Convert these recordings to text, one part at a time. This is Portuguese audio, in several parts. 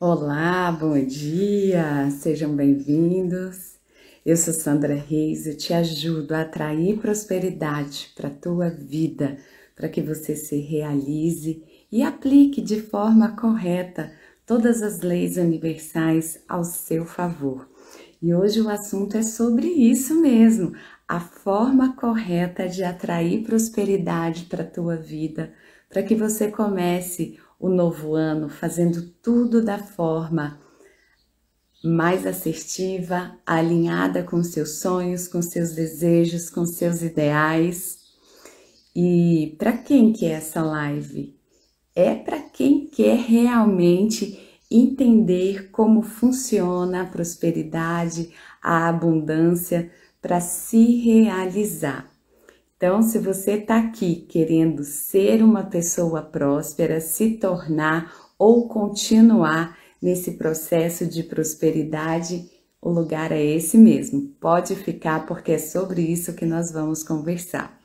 Olá, bom dia, sejam bem-vindos. Eu sou Sandra Reis, eu te ajudo a atrair prosperidade para a tua vida, para que você se realize e aplique de forma correta todas as leis universais ao seu favor. E hoje o assunto é sobre isso mesmo, a forma correta de atrair prosperidade para a tua vida, para que você comece o novo ano fazendo tudo da forma mais assertiva, alinhada com seus sonhos, com seus desejos, com seus ideais. E para quem que é essa live? É para quem quer realmente entender como funciona a prosperidade, a abundância para se realizar. Então, se você está aqui querendo ser uma pessoa próspera, se tornar ou continuar nesse processo de prosperidade, o lugar é esse mesmo. Pode ficar, porque é sobre isso que nós vamos conversar.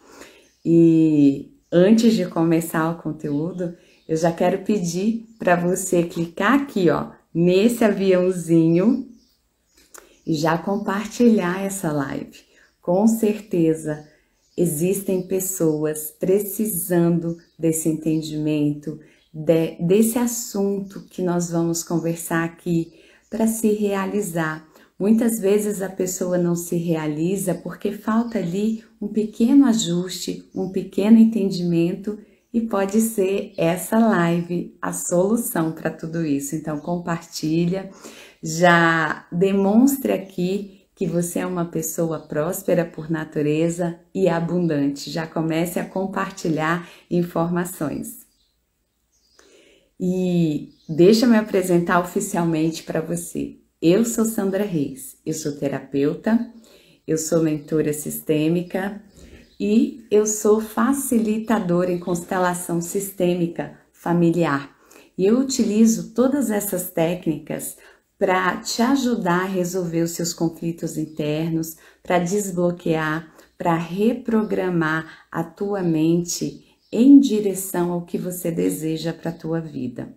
E antes de começar o conteúdo, eu já quero pedir para você clicar aqui, ó, nesse aviãozinho e já compartilhar essa live. Com certeza, existem pessoas precisando desse entendimento, desse assunto que nós vamos conversar aqui para se realizar. Muitas vezes a pessoa não se realiza porque falta ali um pequeno ajuste, um pequeno entendimento e pode ser essa live a solução para tudo isso. Então compartilha, já demonstre aqui que você é uma pessoa próspera por natureza e abundante. Já comece a compartilhar informações. E deixa eu me apresentar oficialmente para você. Eu sou Sandra Reis, eu sou terapeuta, eu sou mentora sistêmica e eu sou facilitadora em constelação sistêmica familiar. E eu utilizo todas essas técnicas para te ajudar a resolver os seus conflitos internos, para desbloquear, para reprogramar a tua mente em direção ao que você deseja para a tua vida.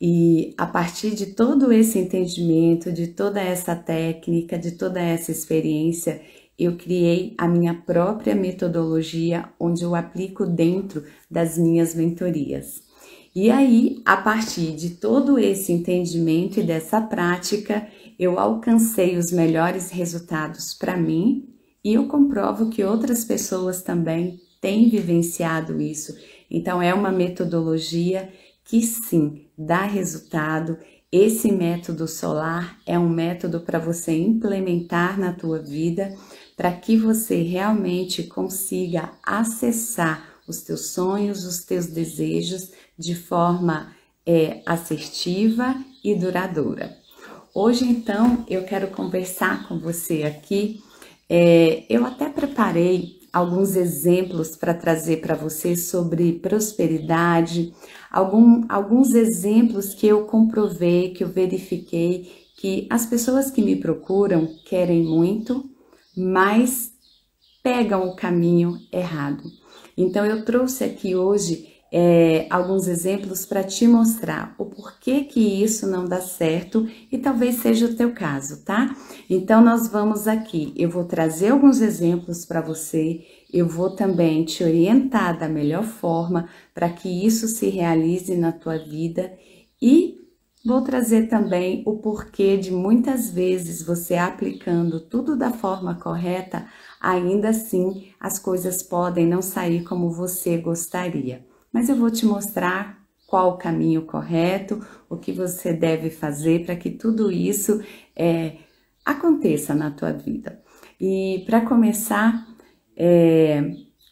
E a partir de todo esse entendimento, de toda essa técnica, de toda essa experiência, eu criei a minha própria metodologia, onde eu aplico dentro das minhas mentorias. E aí, a partir de todo esse entendimento e dessa prática, eu alcancei os melhores resultados para mim e eu comprovo que outras pessoas também têm vivenciado isso. Então, é uma metodologia que sim, dá resultado. Esse método solar é um método para você implementar na tua vida, para que você realmente consiga acessar os teus sonhos, os teus desejos de forma assertiva e duradoura. Hoje, então, eu quero conversar com você aqui. Eu até preparei alguns exemplos para trazer para você sobre prosperidade, alguns exemplos que eu comprovei, que eu verifiquei, que as pessoas que me procuram querem muito, mas pegam o caminho errado. Então, eu trouxe aqui hoje alguns exemplos para te mostrar o porquê que isso não dá certo e talvez seja o teu caso, tá? Então, nós vamos aqui, eu vou trazer alguns exemplos para você, eu vou também te orientar da melhor forma para que isso se realize na tua vida e vou trazer também o porquê de muitas vezes você aplicando tudo da forma correta, ainda assim as coisas podem não sair como você gostaria. Mas eu vou te mostrar qual o caminho correto, o que você deve fazer para que tudo isso aconteça na tua vida. E para começar,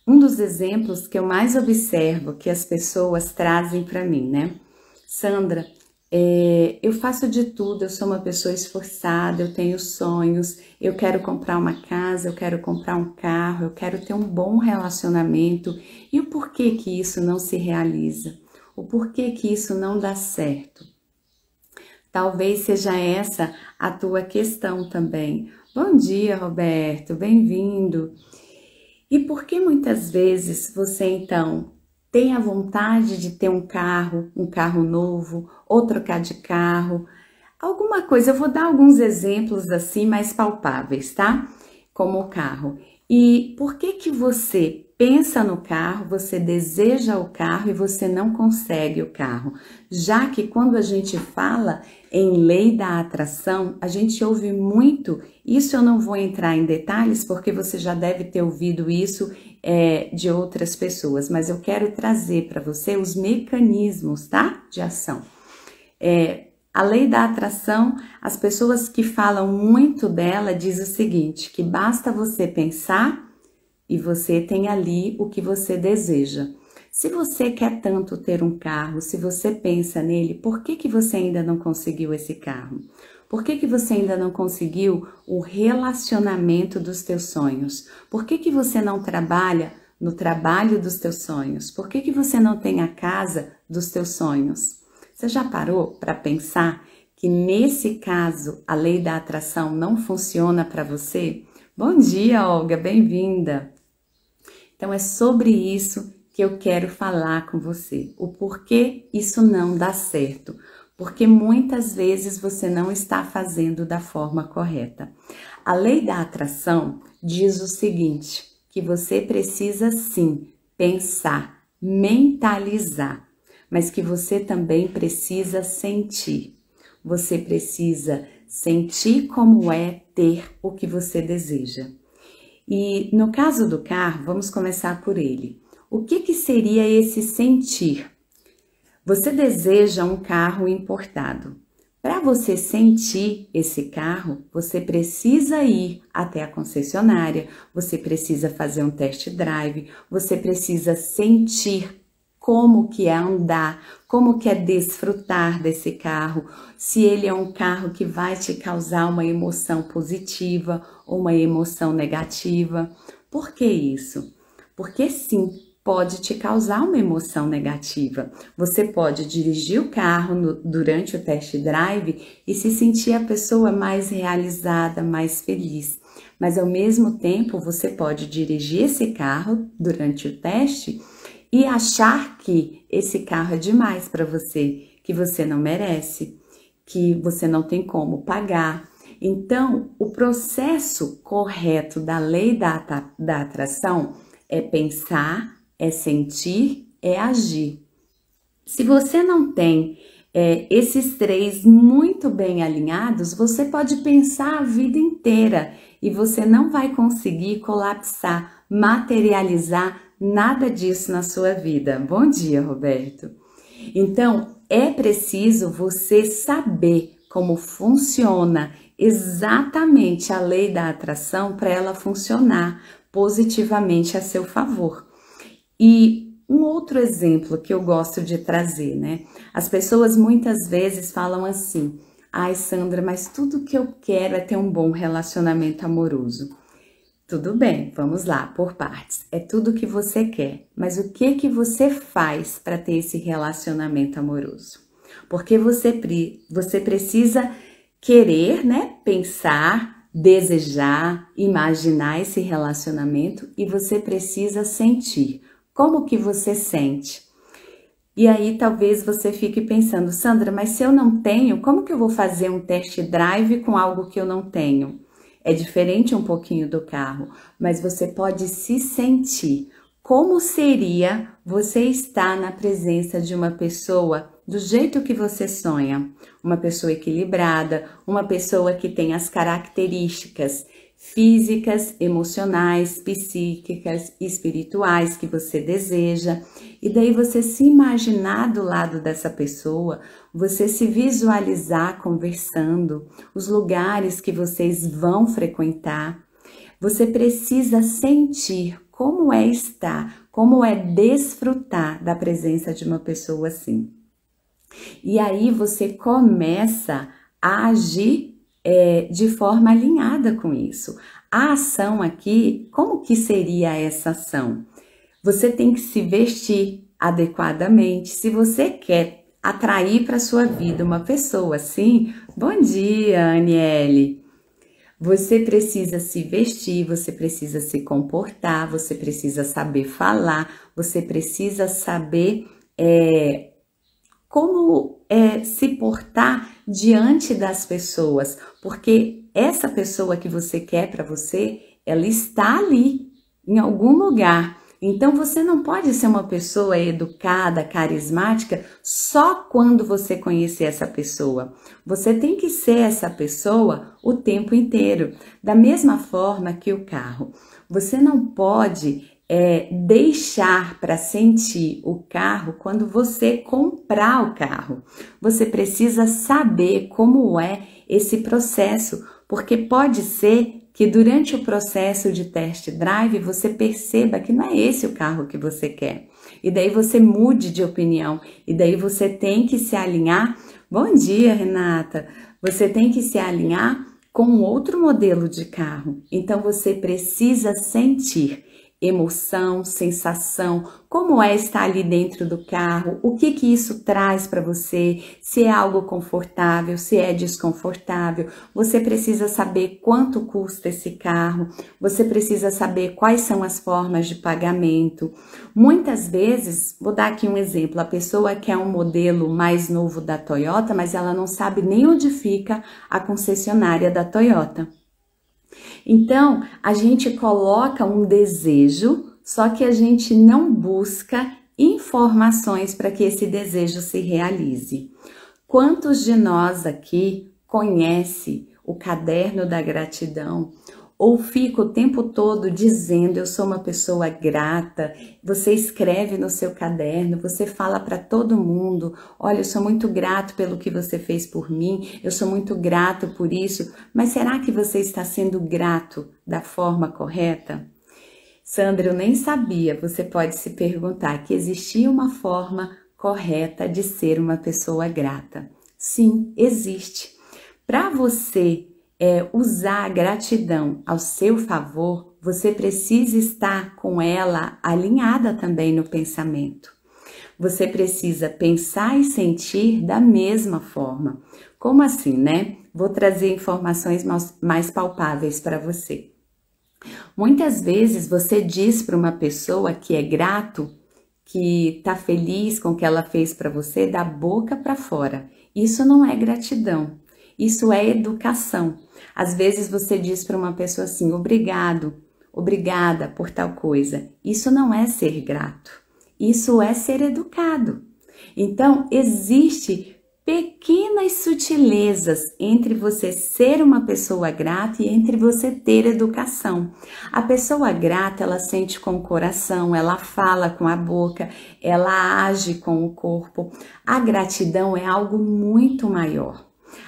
um dos exemplos que eu mais observo que as pessoas trazem para mim, né? Sandra, eu faço de tudo, eu sou uma pessoa esforçada, eu tenho sonhos, eu quero comprar uma casa, eu quero comprar um carro, eu quero ter um bom relacionamento. E o porquê que isso não se realiza? O porquê que isso não dá certo? Talvez seja essa a tua questão também. Bom dia, Roberto, bem-vindo. E por que muitas vezes você então Tem a vontade de ter um carro novo, ou trocar de carro, alguma coisa. Eu vou dar alguns exemplos assim mais palpáveis, tá? Como o carro. E por que que você pensa no carro, você deseja o carro e você não consegue o carro? Já que quando a gente fala em lei da atração, a gente ouve muito, isso eu não vou entrar em detalhes porque você já deve ter ouvido isso de outras pessoas, mas eu quero trazer para você os mecanismos, tá? De ação. A lei da atração, as pessoas que falam muito dela diz o seguinte, que basta você pensar e você tem ali o que você deseja. Se você quer tanto ter um carro, se você pensa nele, por que que você ainda não conseguiu esse carro? Por que que você ainda não conseguiu o relacionamento dos teus sonhos? Por que que você não trabalha no trabalho dos teus sonhos? Por que que você não tem a casa dos teus sonhos? Você já parou para pensar que nesse caso a lei da atração não funciona para você? Bom dia, Olga, bem-vinda! Então é sobre isso que eu quero falar com você. O porquê isso não dá certo. Porque muitas vezes você não está fazendo da forma correta. A lei da atração diz o seguinte, que você precisa sim pensar, mentalizar, mas que você também precisa sentir. Você precisa sentir como é ter o que você deseja. E no caso do carro, vamos começar por ele. O que seria esse sentir? Você deseja um carro importado. Para você sentir esse carro, você precisa ir até a concessionária, você precisa fazer um test drive, você precisa sentir como que é andar, como que é desfrutar desse carro, se ele é um carro que vai te causar uma emoção positiva ou uma emoção negativa. Por que isso? Porque sim, pode te causar uma emoção negativa. Você pode dirigir o carro durante o test drive e se sentir a pessoa mais realizada, mais feliz. Mas ao mesmo tempo, você pode dirigir esse carro durante o teste e achar que esse carro é demais para você, que você não merece, que você não tem como pagar. Então, o processo correto da lei da atração é pensar, é sentir, é agir. Se você não tem esses três muito bem alinhados, você pode pensar a vida inteira e você não vai conseguir colapsar, materializar nada disso na sua vida. Bom dia, Roberto. Então, é preciso você saber como funciona exatamente a lei da atração para ela funcionar positivamente a seu favor. E um outro exemplo que eu gosto de trazer, né? As pessoas muitas vezes falam assim, ai Sandra, mas tudo que eu quero é ter um bom relacionamento amoroso. Tudo bem, vamos lá, por partes. É tudo que você quer, mas o que que você faz para ter esse relacionamento amoroso? Porque você precisa querer, né? Pensar, desejar, imaginar esse relacionamento e você precisa sentir. Como que você sente? E aí talvez você fique pensando, Sandra, mas se eu não tenho, como que eu vou fazer um test drive com algo que eu não tenho? É diferente um pouquinho do carro, mas você pode se sentir. Como seria você estar na presença de uma pessoa do jeito que você sonha? Uma pessoa equilibrada, uma pessoa que tem as características físicas, emocionais, psíquicas, espirituais que você deseja. E daí você se imaginar do lado dessa pessoa, você se visualizar conversando, os lugares que vocês vão frequentar. Você precisa sentir como é estar, como é desfrutar da presença de uma pessoa assim. E aí você começa a agir de forma alinhada com isso. A ação aqui, como que seria essa ação? Você tem que se vestir adequadamente. Se você quer atrair para sua vida uma pessoa assim, bom dia, Aniele. Você precisa se vestir, você precisa se comportar, você precisa saber falar, você precisa saber como se portar diante das pessoas, porque essa pessoa que você quer para você, ela está ali, em algum lugar. Então você não pode ser uma pessoa educada, carismática, só quando você conhecer essa pessoa. Você tem que ser essa pessoa o tempo inteiro. Da mesma forma que o carro. Você não pode deixar para sentir o carro quando você comprar o carro. Você precisa saber como é esse processo, porque pode ser que durante o processo de test drive você perceba que não é esse o carro que você quer. E daí você mude de opinião, e daí você tem que se alinhar. Bom dia, Renata! Você tem que se alinhar com outro modelo de carro. Então você precisa sentir emoção, sensação, como é estar ali dentro do carro, o que isso traz para você, se é algo confortável, se é desconfortável. Você precisa saber quanto custa esse carro, você precisa saber quais são as formas de pagamento. Muitas vezes, vou dar aqui um exemplo, a pessoa quer um modelo mais novo da Toyota, mas ela não sabe nem onde fica a concessionária da Toyota. Então, a gente coloca um desejo, só que a gente não busca informações para que esse desejo se realize. Quantos de nós aqui conhece o caderno da gratidão? Ou fica o tempo todo dizendo, eu sou uma pessoa grata, você escreve no seu caderno, você fala para todo mundo, olha, eu sou muito grato pelo que você fez por mim, eu sou muito grato por isso, mas será que você está sendo grato da forma correta? Sandra, eu nem sabia, você pode se perguntar que existia uma forma correta de ser uma pessoa grata. Sim, existe. Para você usar a gratidão ao seu favor, você precisa estar com ela alinhada também no pensamento. Você precisa pensar e sentir da mesma forma. Como assim, né? Vou trazer informações mais palpáveis para você. Muitas vezes você diz para uma pessoa que é grato, que está feliz com o que ela fez para você, da boca para fora. Isso não é gratidão. Isso é educação. Às vezes você diz para uma pessoa assim, obrigado, obrigada por tal coisa. Isso não é ser grato. Isso é ser educado. Então, existe pequenas sutilezas entre você ser uma pessoa grata e entre você ter educação. A pessoa grata, ela sente com o coração, ela fala com a boca, ela age com o corpo. A gratidão é algo muito maior.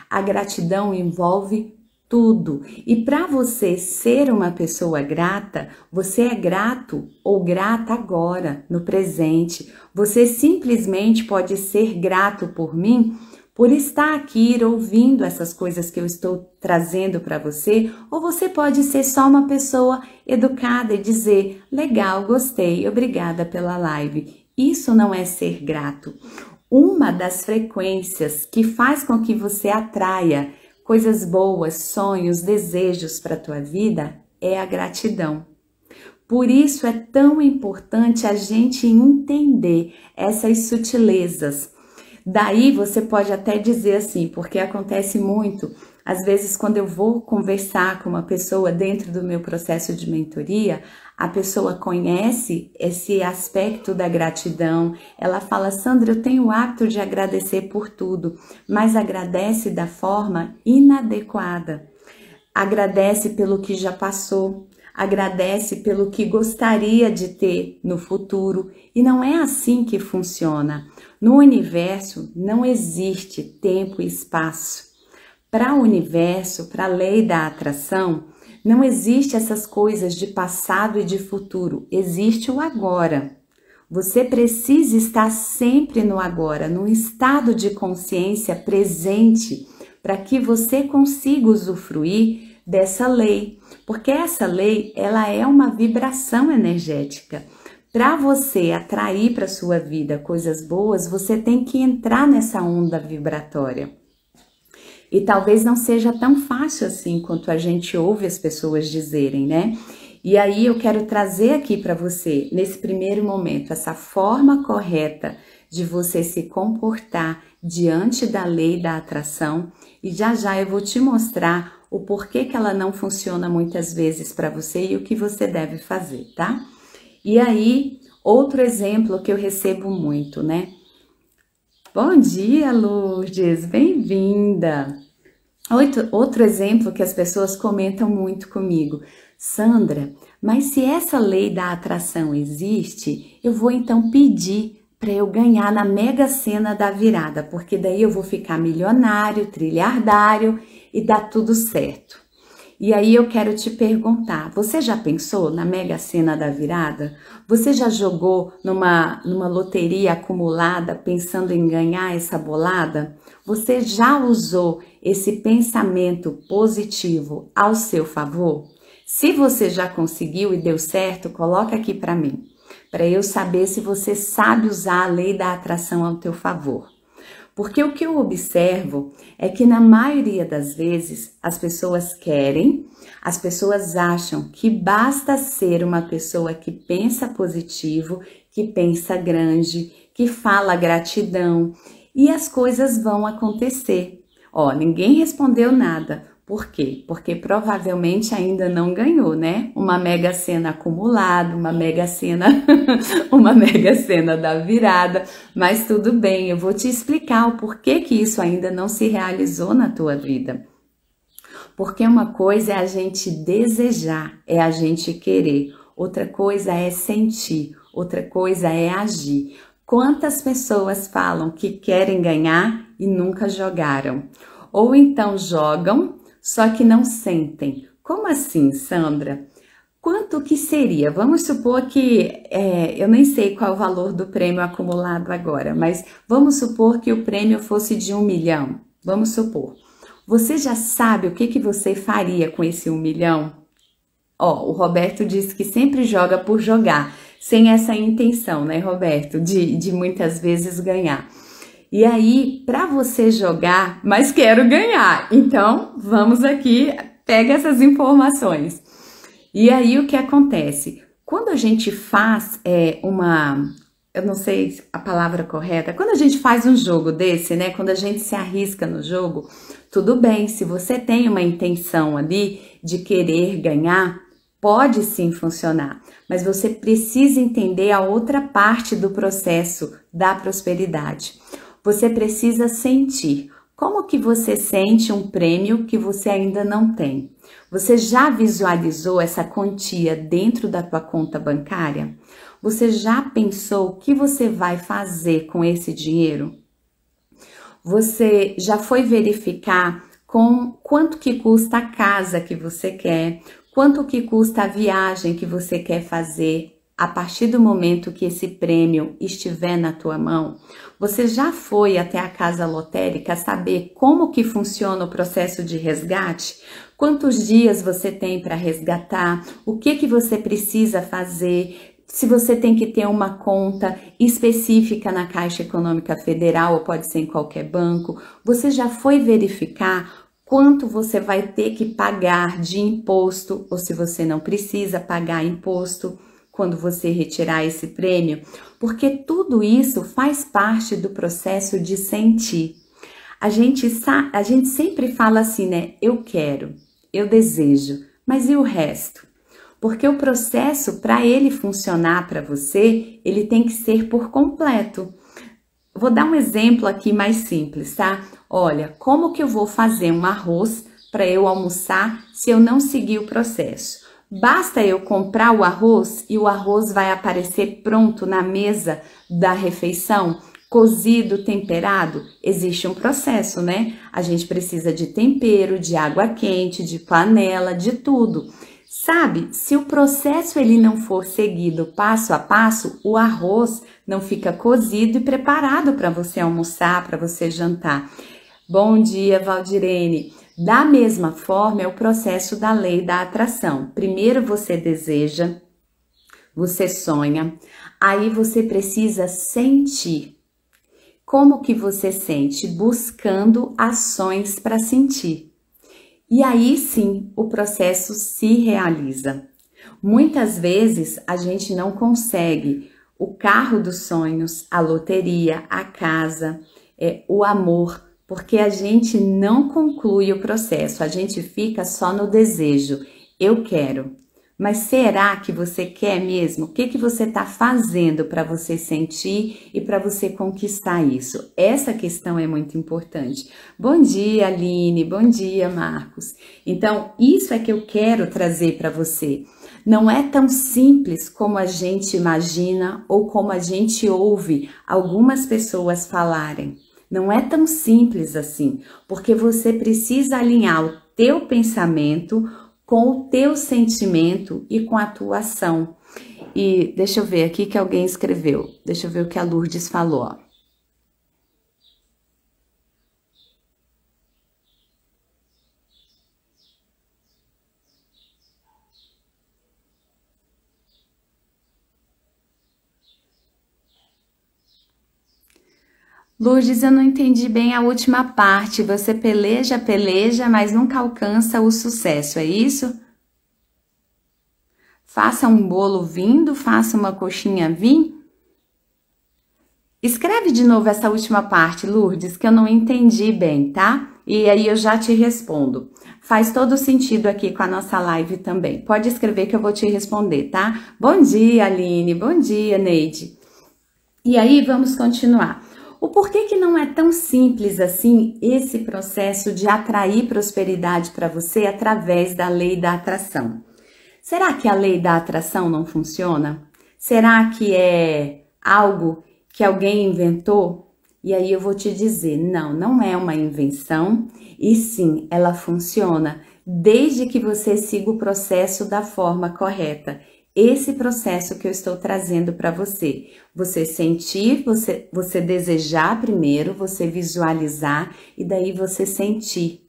A gratidão envolve tudo. E para você ser uma pessoa grata, você é grato ou grata agora, no presente. Você simplesmente pode ser grato por mim, por estar aqui ouvindo essas coisas que eu estou trazendo para você, ou você pode ser só uma pessoa educada e dizer, legal, gostei, obrigada pela live. Isso não é ser grato. Uma das frequências que faz com que você atraia coisas boas, sonhos, desejos para a tua vida é a gratidão. Por isso é tão importante a gente entender essas sutilezas. Daí você pode até dizer assim, porque acontece muito, às vezes quando eu vou conversar com uma pessoa dentro do meu processo de mentoria, a pessoa conhece esse aspecto da gratidão, ela fala, Sandra, eu tenho o hábito de agradecer por tudo, mas agradece da forma inadequada, agradece pelo que já passou, agradece pelo que gostaria de ter no futuro, e não é assim que funciona. No universo não existe tempo e espaço. Para o universo, para a lei da atração, não existe essas coisas de passado e de futuro, existe o agora. Você precisa estar sempre no agora, num estado de consciência presente, para que você consiga usufruir dessa lei, porque essa lei, ela é uma vibração energética. Para você atrair para sua vida coisas boas, você tem que entrar nessa onda vibratória. E talvez não seja tão fácil assim quanto a gente ouve as pessoas dizerem, né? E aí eu quero trazer aqui para você, nesse primeiro momento, essa forma correta de você se comportar diante da lei da atração, e já já eu vou te mostrar o porquê que ela não funciona muitas vezes para você e o que você deve fazer, tá? E aí, outro exemplo que eu recebo muito, né? Bom dia, Lourdes, bem-vinda! Outro exemplo que as pessoas comentam muito comigo. Sandra, mas se essa lei da atração existe, eu vou então pedir para eu ganhar na Mega Sena da virada, porque daí eu vou ficar milionário, trilhardário e dá tudo certo. E aí eu quero te perguntar, você já pensou na Mega Sena da virada? Você já jogou numa loteria acumulada pensando em ganhar essa bolada? Você já usou esse pensamento positivo ao seu favor? Se você já conseguiu e deu certo, coloca aqui para mim, para eu saber se você sabe usar a lei da atração ao teu favor. Porque o que eu observo é que na maioria das vezes as pessoas querem, as pessoas acham que basta ser uma pessoa que pensa positivo, que pensa grande, que fala gratidão e as coisas vão acontecer. Ó, ninguém respondeu nada. Por quê? Porque provavelmente ainda não ganhou, né? Uma Mega Sena acumulada, uma Mega Sena, uma Mega Sena da virada, mas tudo bem, eu vou te explicar o porquê que isso ainda não se realizou na tua vida. Porque uma coisa é a gente desejar, é a gente querer, outra coisa é sentir, outra coisa é agir. Quantas pessoas falam que querem ganhar e nunca jogaram? Ou então jogam, só que não sentem. Como assim, Sandra? Quanto que seria? Vamos supor que, eu nem sei qual é o valor do prêmio acumulado agora, mas vamos supor que o prêmio fosse de 1 milhão. Vamos supor. Você já sabe o que você faria com esse 1 milhão? Ó, o Roberto disse que sempre joga por jogar, sem essa intenção, né, Roberto? De muitas vezes ganhar. E aí, para você jogar, mas quero ganhar. Então, vamos aqui, pega essas informações. E aí, o que acontece? Quando a gente faz eu não sei a palavra correta, quando a gente faz um jogo desse, né? Quando a gente se arrisca no jogo, tudo bem, se você tem uma intenção ali de querer ganhar, pode sim funcionar, mas você precisa entender a outra parte do processo da prosperidade. Você precisa sentir. Como que você sente um prêmio que você ainda não tem? Você já visualizou essa quantia dentro da tua conta bancária? Você já pensou o que você vai fazer com esse dinheiro? Você já foi verificar com quanto que custa a casa que você quer? Quanto que custa a viagem que você quer fazer? A partir do momento que esse prêmio estiver na tua mão, você já foi até a casa lotérica saber como que funciona o processo de resgate? Quantos dias você tem para resgatar? O que você precisa fazer? Se você tem que ter uma conta específica na Caixa Econômica Federal ou pode ser em qualquer banco, você já foi verificar quanto você vai ter que pagar de imposto ou se você não precisa pagar imposto quando você retirar esse prêmio, porque tudo isso faz parte do processo de sentir. A gente sempre fala assim, né? Eu quero, eu desejo, mas e o resto? Porque o processo, para ele funcionar para você, ele tem que ser por completo. Vou dar um exemplo aqui mais simples, tá? Olha, como que eu vou fazer um arroz para eu almoçar se eu não seguir o processo? Basta eu comprar o arroz e o arroz vai aparecer pronto na mesa da refeição, cozido, temperado? Existe um processo, né? A gente precisa de tempero, de água quente, de panela, de tudo. Sabe, se o processo ele não for seguido passo a passo, o arroz não fica cozido e preparado para você almoçar, para você jantar. Bom dia, Valdirene. Da mesma forma, é o processo da lei da atração. Primeiro você deseja, você sonha, aí você precisa sentir. como que você sente, buscando ações para sentir. E aí sim o processo se realiza. Muitas vezes a gente não consegue o carro dos sonhos, a loteria, a casa, o amor, porque a gente não conclui o processo, a gente fica só no desejo, eu quero. Mas será que você quer mesmo? O que você está fazendo para você sentir e para você conquistar isso? Essa questão é muito importante. Bom dia, Aline. Bom dia, Marcos. Então, isso é que eu quero trazer para você. Não é tão simples como a gente imagina ou como a gente ouve algumas pessoas falarem. Não é tão simples assim, porque você precisa alinhar o teu pensamento com o teu sentimento e com a tua ação. E deixa eu ver aqui que alguém escreveu. Deixa eu ver o que a Lourdes falou, ó. Lourdes, eu não entendi bem a última parte. Você peleja, peleja, mas nunca alcança o sucesso, é isso? Faça um bolo vindo, faça uma coxinha vir. Escreve de novo essa última parte, Lourdes, que eu não entendi bem, tá? E aí eu já te respondo. Faz todo sentido aqui com a nossa live também. Pode escrever que eu vou te responder, tá? Bom dia, Aline. Bom dia, Neide. E aí, vamos continuar. O porquê que não é tão simples assim esse processo de atrair prosperidade para você através da lei da atração? Será que a lei da atração não funciona? Será que é algo que alguém inventou? E aí eu vou te dizer, não é uma invenção, e sim, ela funciona desde que você siga o processo da forma correta. Esse processo que eu estou trazendo para você. Você sentir, você desejar primeiro, você visualizar e daí você sentir.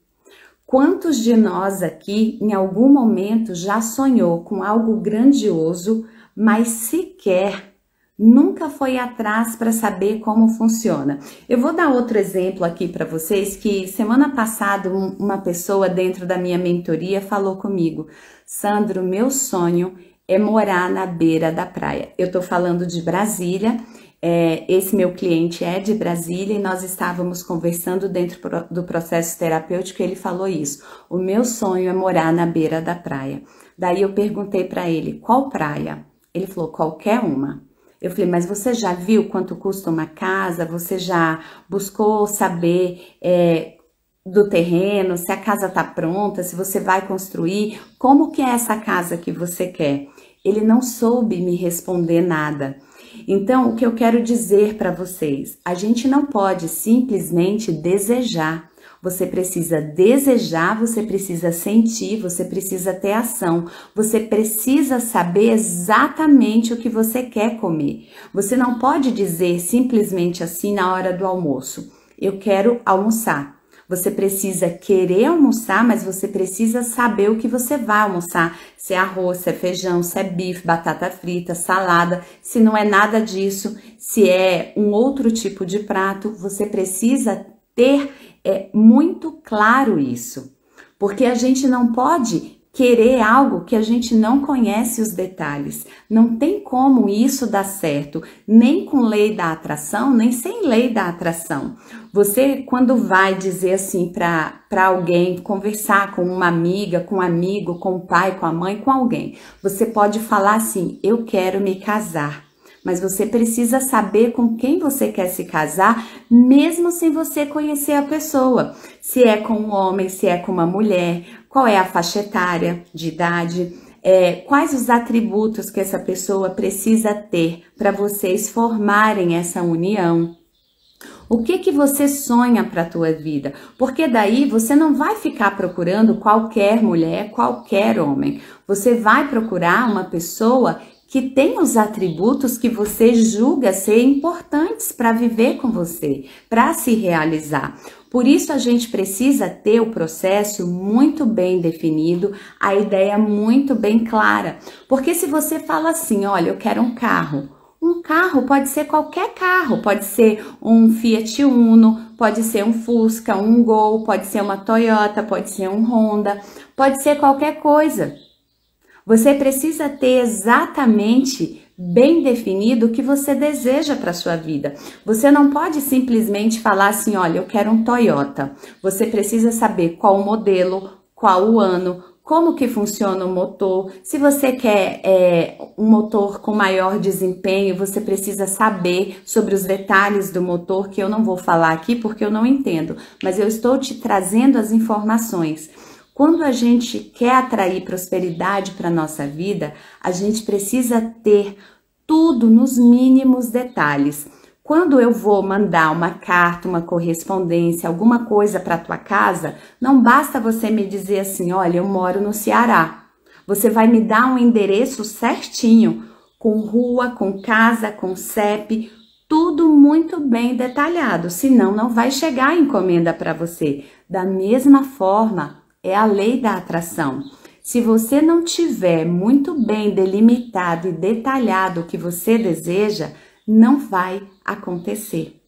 Quantos de nós aqui, em algum momento, já sonhou com algo grandioso, mas sequer nunca foi atrás para saber como funciona? Eu vou dar outro exemplo aqui para vocês, que semana passada uma pessoa dentro da minha mentoria falou comigo: Sandro, meu sonho é morar na beira da praia. Eu tô falando de Brasília. Esse meu cliente é de Brasília e nós estávamos conversando dentro do processo terapêutico e ele falou isso. O meu sonho é morar na beira da praia. Daí eu perguntei para ele, qual praia? Ele falou, qualquer uma. Eu falei, mas você já viu quanto custa uma casa? Você já buscou saber do terreno, se a casa está pronta, se você vai construir? Como que é essa casa que você quer? Ele não soube me responder nada. Então, o que eu quero dizer para vocês, a gente não pode simplesmente desejar. Você precisa desejar, você precisa sentir, você precisa ter ação. Você precisa saber exatamente o que você quer comer. Você não pode dizer simplesmente assim na hora do almoço, eu quero almoçar. Você precisa querer almoçar, mas você precisa saber o que você vai almoçar. Se é arroz, se é feijão, se é bife, batata frita, salada. Se não é nada disso, se é um outro tipo de prato, você precisa ter muito claro isso. Porque a gente não pode querer algo que a gente não conhece os detalhes. Não tem como isso dar certo, nem com lei da atração, nem sem lei da atração. Você, quando vai dizer assim para alguém, conversar com uma amiga, com um amigo, com o pai, com a mãe, com alguém, você pode falar assim, eu quero me casar. Mas você precisa saber com quem você quer se casar, mesmo sem você conhecer a pessoa. Se é com um homem, se é com uma mulher, qual é a faixa etária de idade, quais os atributos que essa pessoa precisa ter para vocês formarem essa união. O que você sonha para a tua vida? Porque daí você não vai ficar procurando qualquer mulher, qualquer homem. Você vai procurar uma pessoa que tem os atributos que você julga ser importantes para viver com você, para se realizar. Por isso a gente precisa ter o processo muito bem definido, a ideia muito bem clara. Porque se você fala assim, olha, eu quero um carro, Um carro pode ser qualquer carro, pode ser um Fiat Uno, pode ser um Fusca, um Gol, pode ser uma Toyota, pode ser um Honda, pode ser qualquer coisa. Você precisa ter exatamente bem definido o que você deseja para sua vida. Você não pode simplesmente falar assim, olha, eu quero um Toyota. Você precisa saber qual o modelo, qual o ano, como que funciona o motor. Se você quer um motor com maior desempenho, você precisa saber sobre os detalhes do motor, que eu não vou falar aqui porque eu não entendo, mas eu estou te trazendo as informações. Quando a gente quer atrair prosperidade para a nossa vida, a gente precisa ter tudo nos mínimos detalhes. Quando eu vou mandar uma carta, uma correspondência, alguma coisa para a tua casa, não basta você me dizer assim, olha, eu moro no Ceará. Você vai me dar um endereço certinho, com rua, com casa, com CEP, tudo muito bem detalhado, senão não vai chegar a encomenda para você. Da mesma forma, é a lei da atração. Se você não tiver muito bem delimitado e detalhado o que você deseja, não vai acontecer.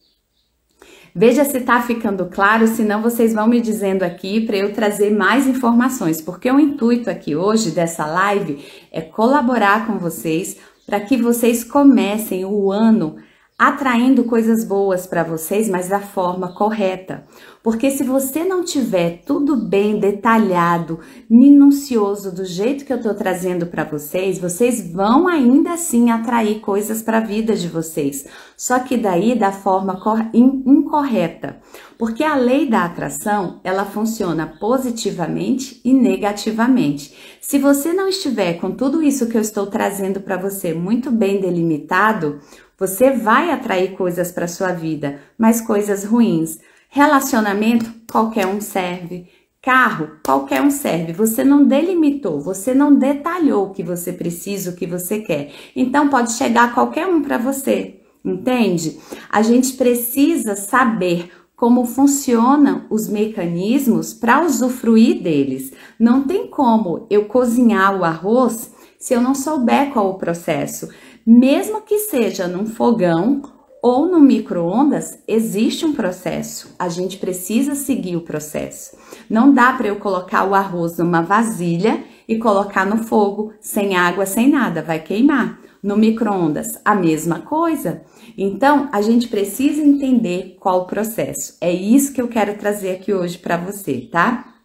Veja se está ficando claro, senão vocês vão me dizendo aqui para eu trazer mais informações, porque o intuito aqui hoje dessa live é colaborar com vocês para que vocês comecem o ano atraindo coisas boas para vocês, mas da forma correta. Porque se você não tiver tudo bem detalhado, minucioso, do jeito que eu estou trazendo para vocês, vocês vão ainda assim atrair coisas para a vida de vocês. Só que daí da forma incorreta. Porque a lei da atração, ela funciona positivamente e negativamente. Se você não estiver com tudo isso que eu estou trazendo para você muito bem delimitado, você vai atrair coisas para sua vida, mas coisas ruins. Relacionamento, qualquer um serve. Carro, qualquer um serve. Você não delimitou, você não detalhou o que você precisa, o que você quer. Então pode chegar qualquer um para você, entende? A gente precisa saber como funcionam os mecanismos para usufruir deles. Não tem como eu cozinhar o arroz se eu não souber qual o processo. Mesmo que seja num fogão ou no micro-ondas, existe um processo. A gente precisa seguir o processo. Não dá para eu colocar o arroz numa vasilha e colocar no fogo, sem água, sem nada, vai queimar. No micro-ondas, a mesma coisa. Então, a gente precisa entender qual o processo. É isso que eu quero trazer aqui hoje para você, tá?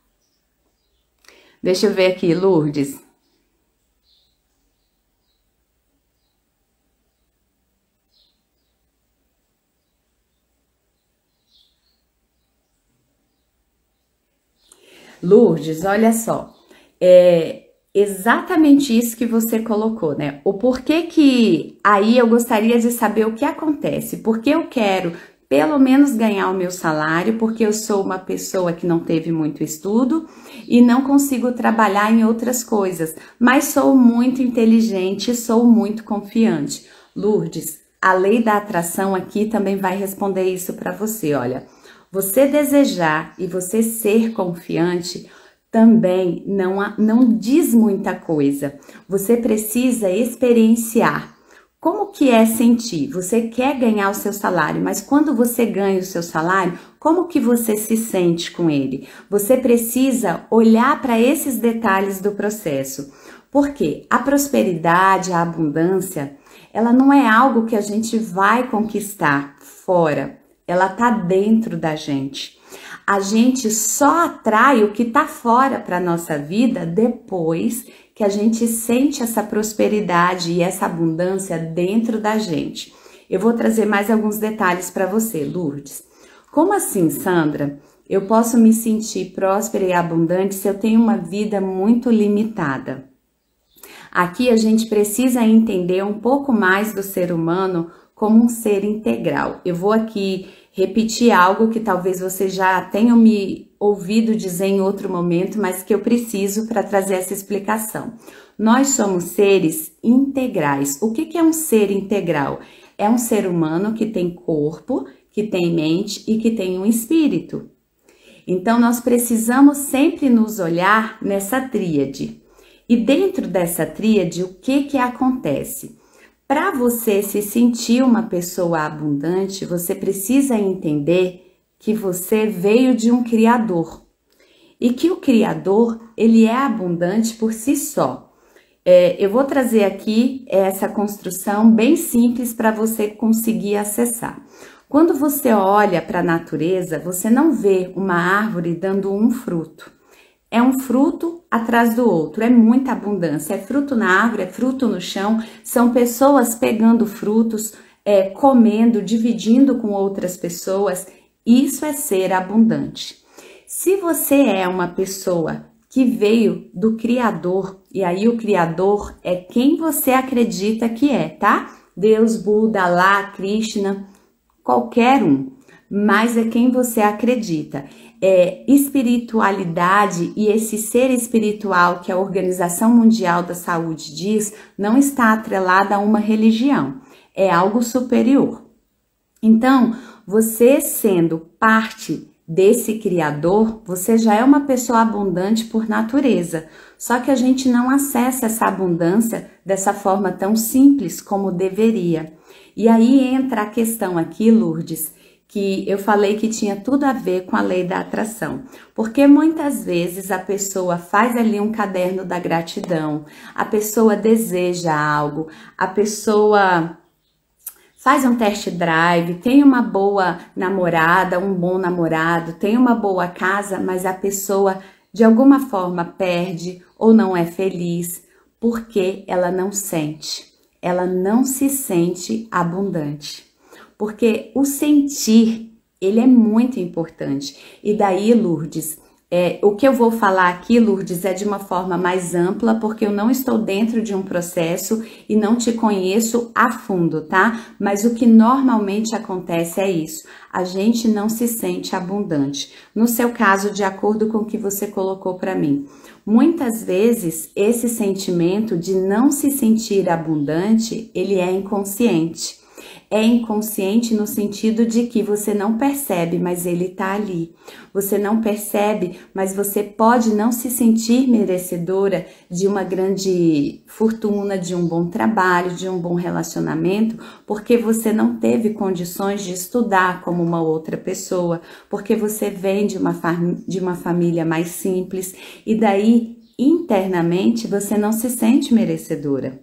Deixa eu ver aqui, Lourdes. Lourdes, olha só, é exatamente isso que você colocou, né? O porquê que aí eu gostaria de saber o que acontece, porque eu quero pelo menos ganhar o meu salário, porque eu sou uma pessoa que não teve muito estudo e não consigo trabalhar em outras coisas, mas sou muito inteligente, sou muito confiante. Lourdes, a lei da atração aqui também vai responder isso para você, olha. Você desejar e você ser confiante também não diz muita coisa. Você precisa experienciar. Como que é sentir? Você quer ganhar o seu salário, mas quando você ganha o seu salário, como que você se sente com ele? Você precisa olhar para esses detalhes do processo. Porque a prosperidade, a abundância, ela não é algo que a gente vai conquistar fora. Ela tá dentro da gente. A gente só atrai o que tá fora para nossa vida depois que a gente sente essa prosperidade e essa abundância dentro da gente. Eu vou trazer mais alguns detalhes para você, Lourdes. Como assim, Sandra? Eu posso me sentir próspera e abundante se eu tenho uma vida muito limitada. Aqui a gente precisa entender um pouco mais do ser humano como um ser integral. Eu vou aqui repetir algo que talvez você já tenha me ouvido dizer em outro momento, mas que eu preciso para trazer essa explicação. Nós somos seres integrais. O que é um ser integral? É um ser humano que tem corpo, que tem mente e que tem um espírito. Então, nós precisamos sempre nos olhar nessa tríade. E dentro dessa tríade, o que acontece? Para você se sentir uma pessoa abundante, você precisa entender que você veio de um Criador e que o Criador, ele é abundante por si só. Eu vou trazer aqui essa construção bem simples para você conseguir acessar. Quando você olha para a natureza, você não vê uma árvore dando um fruto. É um fruto atrás do outro, é muita abundância, é fruto na árvore, é fruto no chão, são pessoas pegando frutos, comendo, dividindo com outras pessoas, isso é ser abundante. Se você é uma pessoa que veio do Criador, e aí o Criador é quem você acredita que é, tá? Deus, Buda, Alá, Krishna, qualquer um, mas é quem você acredita. Espiritualidade e esse ser espiritual que a Organização Mundial da Saúde diz, não está atrelada a uma religião, é algo superior. Então, você sendo parte desse Criador, você já é uma pessoa abundante por natureza, só que a gente não acessa essa abundância dessa forma tão simples como deveria. E aí entra a questão aqui, Lourdes, que eu falei que tinha tudo a ver com a lei da atração, porque muitas vezes a pessoa faz ali um caderno da gratidão, a pessoa deseja algo, a pessoa faz um test drive, tem uma boa namorada, um bom namorado, tem uma boa casa, mas a pessoa de alguma forma perde ou não é feliz porque ela não se sente abundante. Porque o sentir, ele é muito importante. E daí, Lourdes, o que eu vou falar aqui, Lourdes, é de uma forma mais ampla, porque eu não estou dentro de um processo e não te conheço a fundo, tá? Mas o que normalmente acontece é isso. A gente não se sente abundante. No seu caso, de acordo com o que você colocou para mim. Muitas vezes, esse sentimento de não se sentir abundante, ele é inconsciente. É inconsciente no sentido de que você não percebe, mas ele está ali. Você não percebe, mas você pode não se sentir merecedora de uma grande fortuna, de um bom trabalho, de um bom relacionamento, porque você não teve condições de estudar como uma outra pessoa, porque você vem de uma família mais simples e daí, internamente, você não se sente merecedora.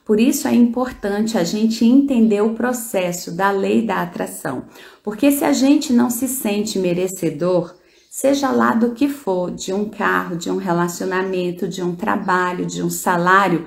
Por isso é importante a gente entender o processo da lei da atração, porque se a gente não se sente merecedor, seja lá do que for, de um carro, de um relacionamento, de um trabalho, de um salário,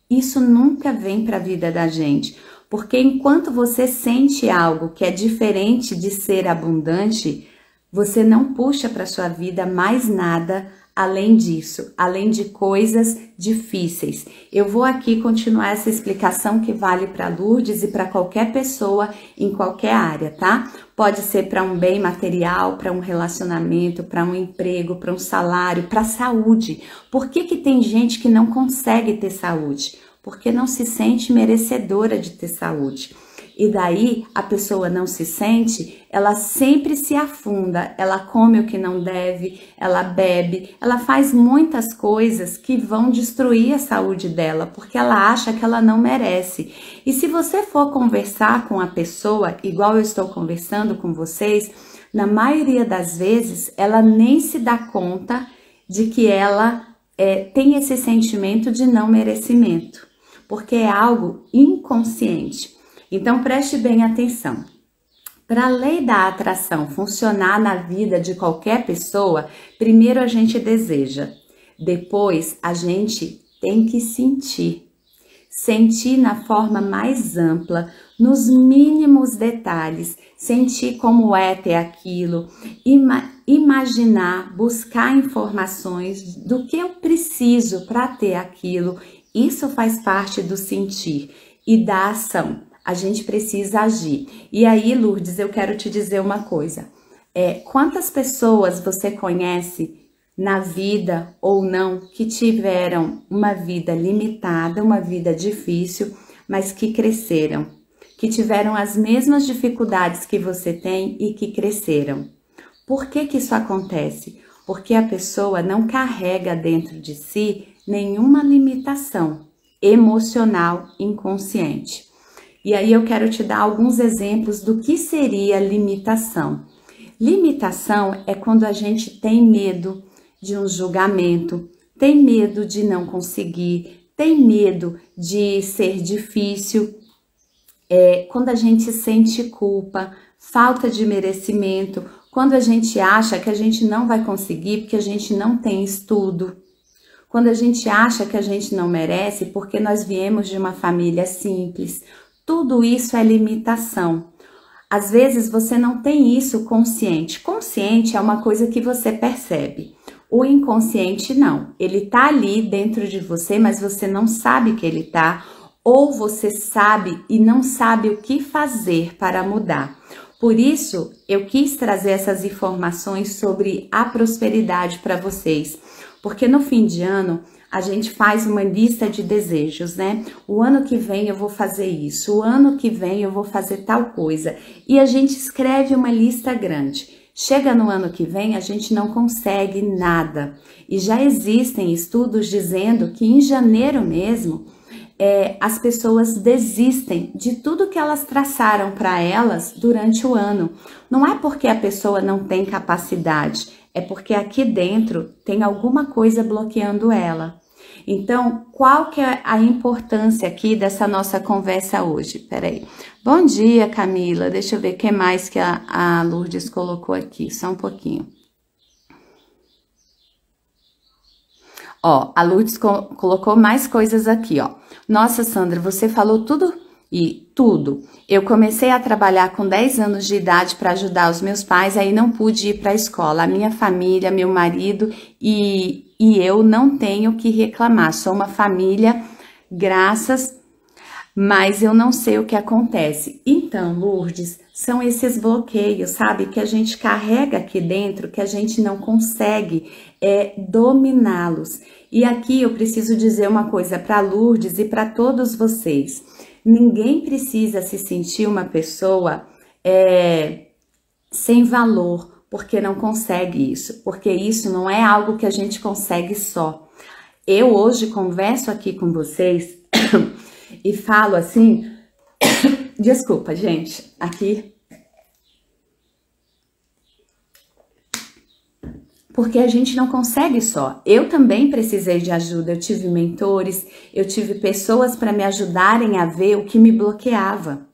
isso nunca vem para a vida da gente, porque enquanto você sente algo que é diferente de ser abundante, você não puxa para sua vida mais nada além disso, além de coisas difíceis. Eu vou aqui continuar essa explicação que vale para Lourdes e para qualquer pessoa em qualquer área, tá? Pode ser para um bem material, para um relacionamento, para um emprego, para um salário, para saúde. Por que tem gente que não consegue ter saúde? Porque não se sente merecedora de ter saúde. E daí a pessoa não se sente, ela sempre se afunda, ela come o que não deve, ela bebe, ela faz muitas coisas que vão destruir a saúde dela, porque ela acha que ela não merece. E se você for conversar com a pessoa, igual eu estou conversando com vocês, na maioria das vezes ela nem se dá conta de que ela tem esse sentimento de não merecimento, porque é algo inconsciente. Então, preste bem atenção. Para a lei da atração funcionar na vida de qualquer pessoa, primeiro a gente deseja, depois a gente tem que sentir. Sentir na forma mais ampla, nos mínimos detalhes, sentir como é ter aquilo, imaginar, buscar informações do que eu preciso para ter aquilo. Isso faz parte do sentir e da ação. A gente precisa agir. E aí, Lourdes, eu quero te dizer uma coisa. Quantas pessoas você conhece na vida ou não que tiveram uma vida limitada, uma vida difícil, mas que cresceram? Que tiveram as mesmas dificuldades que você tem e que cresceram. Por que isso acontece? Porque a pessoa não carrega dentro de si nenhuma limitação. emocional inconsciente. E aí eu quero te dar alguns exemplos do que seria limitação. Limitação é quando a gente tem medo de um julgamento, tem medo de não conseguir, tem medo de ser difícil, quando a gente sente culpa, falta de merecimento, quando a gente acha que a gente não vai conseguir porque a gente não tem estudo, quando a gente acha que a gente não merece porque nós viemos de uma família simples. Tudo isso é limitação. Às vezes você não tem isso consciente. Consciente é uma coisa que você percebe. O inconsciente não. Ele tá ali dentro de você, mas você não sabe que ele tá, ou você sabe e não sabe o que fazer para mudar. Por isso, eu quis trazer essas informações sobre a prosperidade para vocês, porque no fim de ano a gente faz uma lista de desejos, né? O ano que vem eu vou fazer isso, o ano que vem eu vou fazer tal coisa, e a gente escreve uma lista grande. Chega no ano que vem, a gente não consegue nada. E já existem estudos dizendo que em janeiro mesmo, as pessoas desistem de tudo que elas traçaram para elas durante o ano. Não é porque a pessoa não tem capacidade, é porque aqui dentro tem alguma coisa bloqueando ela. Então, qual que é a importância aqui dessa nossa conversa hoje? Peraí. Bom dia, Camila. Deixa eu ver o que mais que a Lourdes colocou aqui. Só um pouquinho. Ó, a Lourdes colocou mais coisas aqui, ó. Nossa, Sandra, você falou tudo e tudo. Eu comecei a trabalhar com 10 anos de idade para ajudar os meus pais, aí não pude ir para a escola. A minha família, meu marido e eu não tenho que reclamar. Sou uma família, mas eu não sei o que acontece. Então, Lourdes, são esses bloqueios, sabe, que a gente carrega aqui dentro, que a gente não consegue dominá-los. E aqui eu preciso dizer uma coisa para Lourdes e para todos vocês. Ninguém precisa se sentir uma pessoa sem valor, porque não consegue isso, porque isso não é algo que a gente consegue só. Eu hoje converso aqui com vocês e falo assim, desculpa, gente, aqui, porque a gente não consegue só. Eu também precisei de ajuda, eu tive mentores, eu tive pessoas para me ajudarem a ver o que me bloqueava.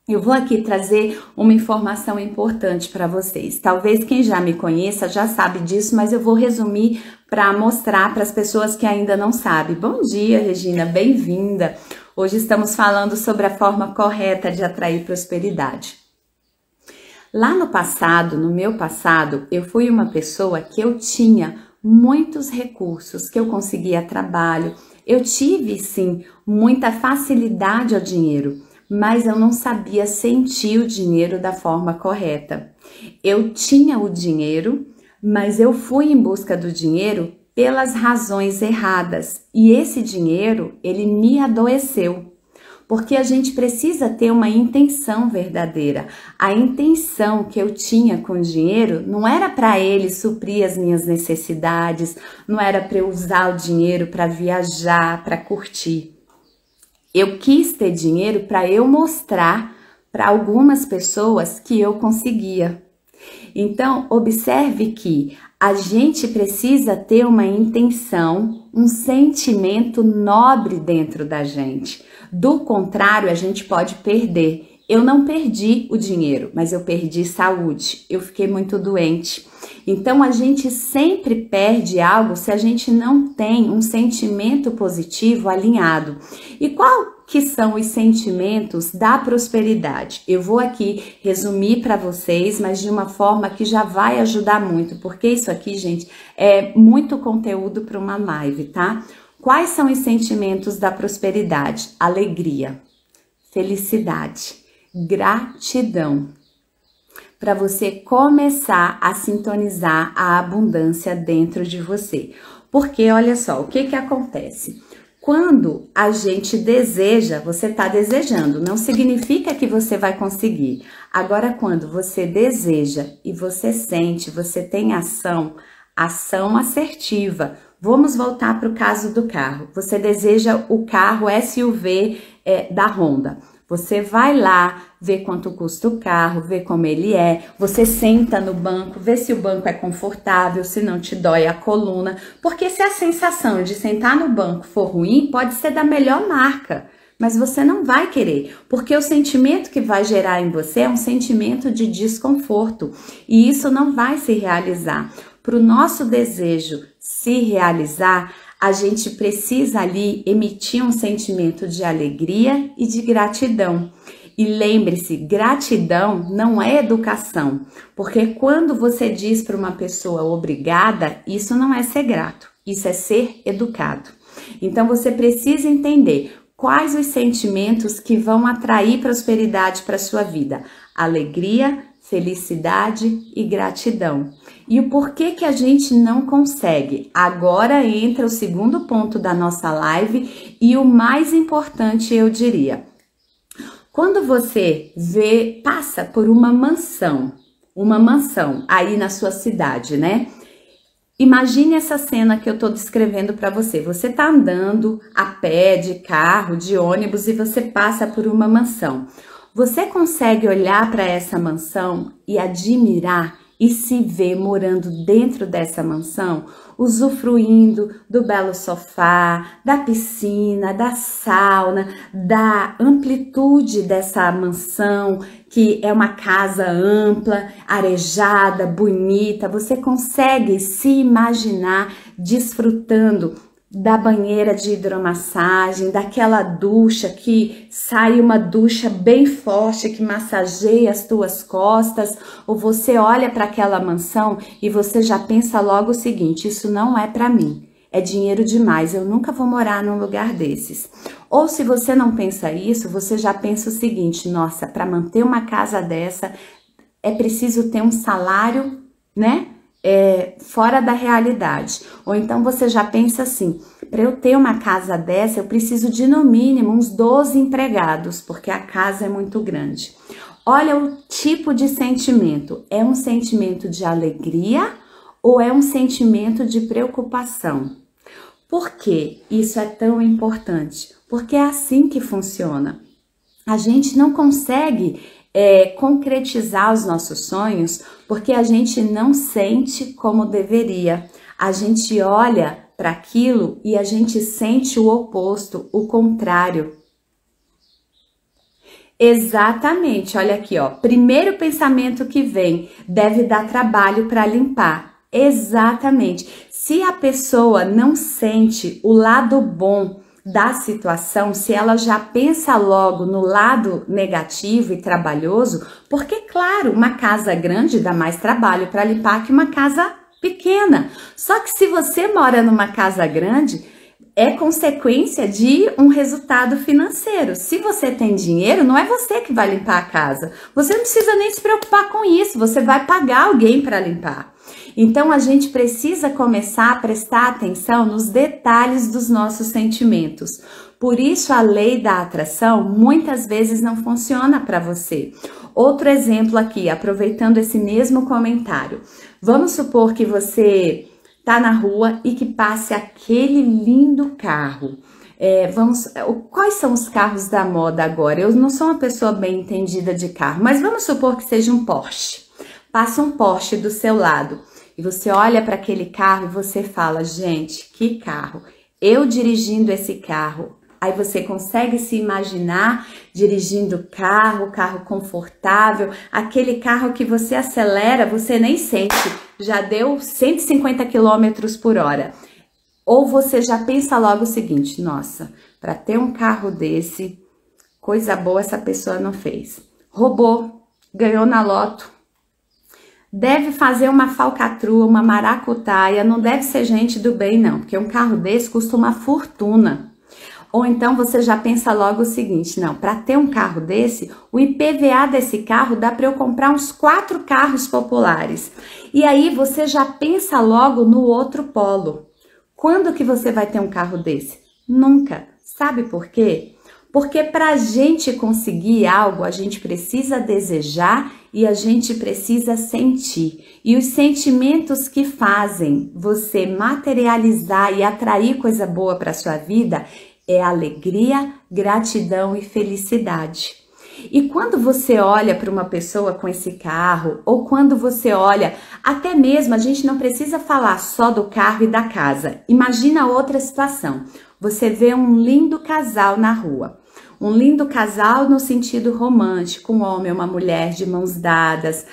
Eu vou aqui trazer uma informação importante para vocês. Talvez quem já me conheça já sabe disso, mas eu vou resumir para mostrar para as pessoas que ainda não sabem. Bom dia, Regina, bem-vinda. Hoje estamos falando sobre a forma correta de atrair prosperidade. Lá no passado, no meu passado, eu fui uma pessoa que eu tinha muitos recursos, que eu conseguia trabalho, eu tive sim muita facilidade ao dinheiro, mas eu não sabia sentir o dinheiro da forma correta. Eu tinha o dinheiro, mas eu fui em busca do dinheiro pelas razões erradas, e esse dinheiro, ele me adoeceu. Porque a gente precisa ter uma intenção verdadeira. A intenção que eu tinha com o dinheiro não era para ele suprir as minhas necessidades, não era para eu usar o dinheiro para viajar, para curtir. Eu quis ter dinheiro para eu mostrar para algumas pessoas que eu conseguia. Então, observe que a gente precisa ter uma intenção, um sentimento nobre dentro da gente. Do contrário, a gente pode perder. Eu não perdi o dinheiro, mas eu perdi saúde. Eu fiquei muito doente. Então, a gente sempre perde algo se a gente não tem um sentimento positivo alinhado. E qual que são os sentimentos da prosperidade? Eu vou aqui resumir para vocês, mas de uma forma que já vai ajudar muito, porque isso aqui, gente, é muito conteúdo para uma live, tá? Quais são os sentimentos da prosperidade? Alegria, felicidade, gratidão. Para você começar a sintonizar a abundância dentro de você. Porque olha só, o que acontece? Quando a gente deseja, você está desejando, não significa que você vai conseguir. Agora, quando você deseja e você sente, você tem ação assertiva, Vamos voltar para o caso do carro. Você deseja o carro SUV da Honda. Você vai lá, vê quanto custa o carro, vê como ele é, você senta no banco, vê se o banco é confortável, se não te dói a coluna, porque se a sensação de sentar no banco for ruim, pode ser da melhor marca, mas você não vai querer, porque o sentimento que vai gerar em você é um sentimento de desconforto, e isso não vai se realizar. Para o nosso desejo se realizar, a gente precisa ali emitir um sentimento de alegria e de gratidão. E lembre-se, gratidão não é educação, porque quando você diz para uma pessoa obrigada, isso não é ser grato, isso é ser educado. Então você precisa entender quais os sentimentos que vão atrair prosperidade para a sua vida: alegria, felicidade e gratidão. E o porquê que a gente não consegue? Agora entra o segundo ponto da nossa live e o mais importante, eu diria. Quando você passa por uma mansão aí na sua cidade, né? Imagine essa cena que eu tô descrevendo para você. Você tá andando a pé, de carro, de ônibus e você passa por uma mansão. Você consegue olhar para essa mansão e admirar e se ver morando dentro dessa mansão, usufruindo do belo sofá, da piscina, da sauna, da amplitude dessa mansão, que é uma casa ampla, arejada, bonita. Você consegue se imaginar desfrutando da banheira de hidromassagem, daquela ducha que sai uma ducha bem forte que massageia as tuas costas, ou você olha para aquela mansão e você já pensa logo o seguinte: isso não é para mim, é dinheiro demais, eu nunca vou morar num lugar desses. Ou se você não pensa isso, você já pensa o seguinte: nossa, para manter uma casa dessa é preciso ter um salário, né? Fora da realidade. Ou então você já pensa assim: para eu ter uma casa dessa eu preciso de no mínimo uns 12 empregados, porque a casa é muito grande. Olha o tipo de sentimento: é um sentimento de alegria ou é um sentimento de preocupação? Por que isso é tão importante? Porque é assim que funciona. A gente não consegue concretizar os nossos sonhos porque a gente não sente como deveria. A gente olha para aquilo e a gente sente o oposto, o contrário. Exatamente, olha aqui, ó. Primeiro pensamento que vem: deve dar trabalho para limpar. Exatamente. Se a pessoa não sente o lado bom da situação, se ela já pensa logo no lado negativo e trabalhoso, porque, claro, uma casa grande dá mais trabalho para limpar que uma casa pequena. Só que se você mora numa casa grande, é consequência de um resultado financeiro. Se você tem dinheiro, não é você que vai limpar a casa. Você não precisa nem se preocupar com isso, você vai pagar alguém para limpar. Então a gente precisa começar a prestar atenção nos detalhes dos nossos sentimentos. Por isso a lei da atração muitas vezes não funciona para você. Outro exemplo aqui, aproveitando esse mesmo comentário. Vamos supor que você tá na rua e que passe aquele lindo carro. Quais são os carros da moda agora? Eu não sou uma pessoa bem entendida de carro, mas vamos supor que seja um Porsche. Passa um Porsche do seu lado e você olha para aquele carro e você fala: gente, que carro! Eu dirigindo esse carro. Aí você consegue se imaginar dirigindo o carro confortável, aquele carro que você acelera, você nem sente, já deu 150 km por hora. Ou você já pensa logo o seguinte: nossa, para ter um carro desse, coisa boa essa pessoa não fez. Roubou, ganhou na loto. Deve fazer uma falcatrua, uma maracutaia, não deve ser gente do bem não, porque um carro desse custa uma fortuna. Ou então você já pensa logo o seguinte: não, para ter um carro desse, o IPVA desse carro dá para eu comprar uns 4 carros populares. E aí você já pensa logo no outro polo. Quando que você vai ter um carro desse? Nunca. Sabe por quê? Porque para a gente conseguir algo, a gente precisa desejar e a gente precisa sentir. E os sentimentos que fazem você materializar e atrair coisa boa para sua vida é alegria, gratidão e felicidade. E quando você olha para uma pessoa com esse carro, ou quando você olha, até mesmo a gente não precisa falar só do carro e da casa. Imagina outra situação. Você vê um lindo casal na rua. Um lindo casal no sentido romântico, um homem e uma mulher de mãos dadas,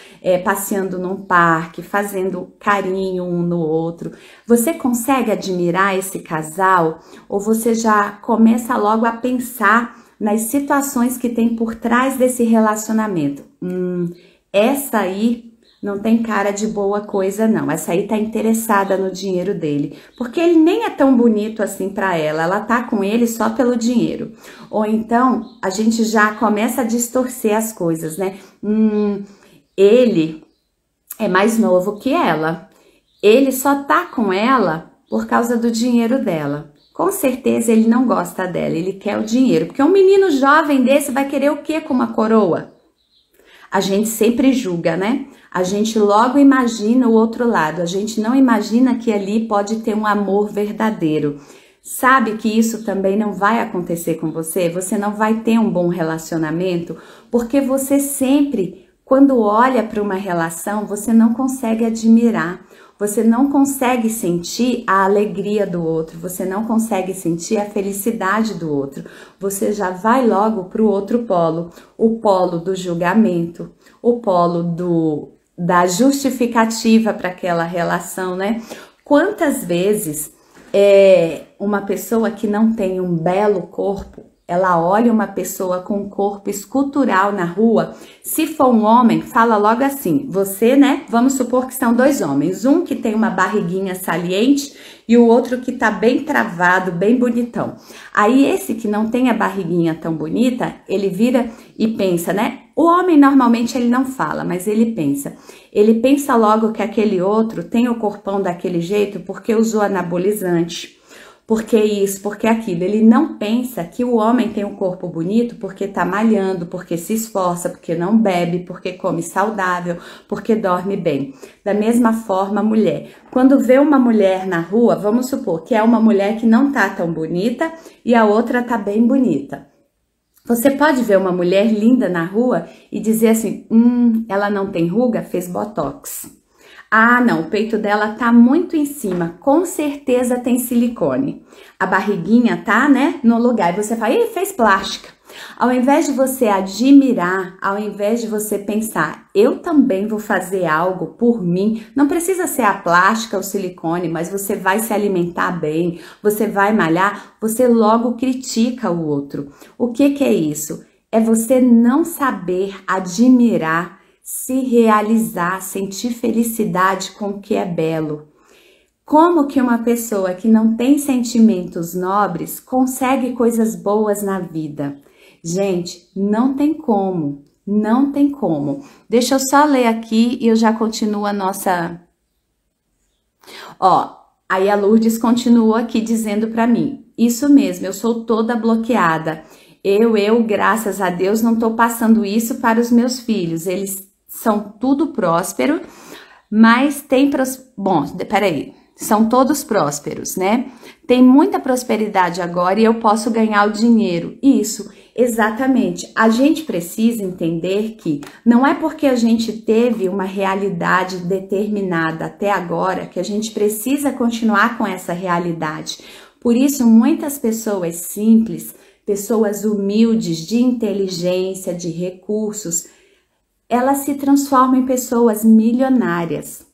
passeando num parque, fazendo carinho um no outro. Você consegue admirar esse casal ou você já começa logo a pensar nas situações que tem por trás desse relacionamento? Essa aí não tem cara de boa coisa não, essa aí tá interessada no dinheiro dele, porque ele nem é tão bonito assim para ela tá com ele só pelo dinheiro. Ou então, a gente já começa a distorcer as coisas, né? Ele é mais novo que ela, ele só tá com ela por causa do dinheiro dela. Com certeza ele não gosta dela, ele quer o dinheiro, porque um menino jovem desse vai querer o quê com uma coroa? A gente sempre julga, né? A gente logo imagina o outro lado, a gente não imagina que ali pode ter um amor verdadeiro. Sabe que isso também não vai acontecer com você? Você não vai ter um bom relacionamento, porque você sempre, quando olha para uma relação, você não consegue admirar. Você não consegue sentir a alegria do outro, você não consegue sentir a felicidade do outro. Você já vai logo para o outro polo, o polo do julgamento, o polo da justificativa para aquela relação, né? Quantas vezes uma pessoa que não tem um belo corpo, ela olha uma pessoa com um corpo escultural na rua, se for um homem, fala logo assim, você, né? Vamos supor que são dois homens, um que tem uma barriguinha saliente e o outro que tá bem travado, bem bonitão. Aí esse que não tem a barriguinha tão bonita, ele vira e pensa, né? O homem normalmente ele não fala, mas ele pensa logo que aquele outro tem o corpão daquele jeito porque usou anabolizante. Porque isso, porque aquilo. Ele não pensa que o homem tem um corpo bonito porque tá malhando, porque se esforça, porque não bebe, porque come saudável, porque dorme bem. Da mesma forma, a mulher. Quando vê uma mulher na rua, vamos supor que é uma mulher que não tá tão bonita e a outra tá bem bonita. Você pode ver uma mulher linda na rua e dizer assim, ela não tem ruga, fez botox. Ah, não, o peito dela tá muito em cima, com certeza tem silicone. A barriguinha tá, né, no lugar. E você fala, ih, fez plástica. Ao invés de você admirar, ao invés de você pensar, eu também vou fazer algo por mim, não precisa ser a plástica ou silicone, mas você vai se alimentar bem, você vai malhar, você logo critica o outro. O que é isso? É você não saber admirar, se realizar, sentir felicidade com o que é belo. Como que uma pessoa que não tem sentimentos nobres consegue coisas boas na vida? Gente, não tem como, não tem como. Deixa eu só ler aqui e eu já continuo a nossa... Ó, aí a Lourdes continua aqui dizendo para mim, isso mesmo, eu sou toda bloqueada. Eu, graças a Deus, não tô passando isso para os meus filhos, eles são tudo próspero, mas tem... Bom, peraí, são todos prósperos, né? Tem muita prosperidade agora e eu posso ganhar o dinheiro. Isso, exatamente. A gente precisa entender que não é porque a gente teve uma realidade determinada até agora que a gente precisa continuar com essa realidade. Por isso, muitas pessoas simples, pessoas humildes, de inteligência, de recursos, elas se transformam em pessoas milionárias,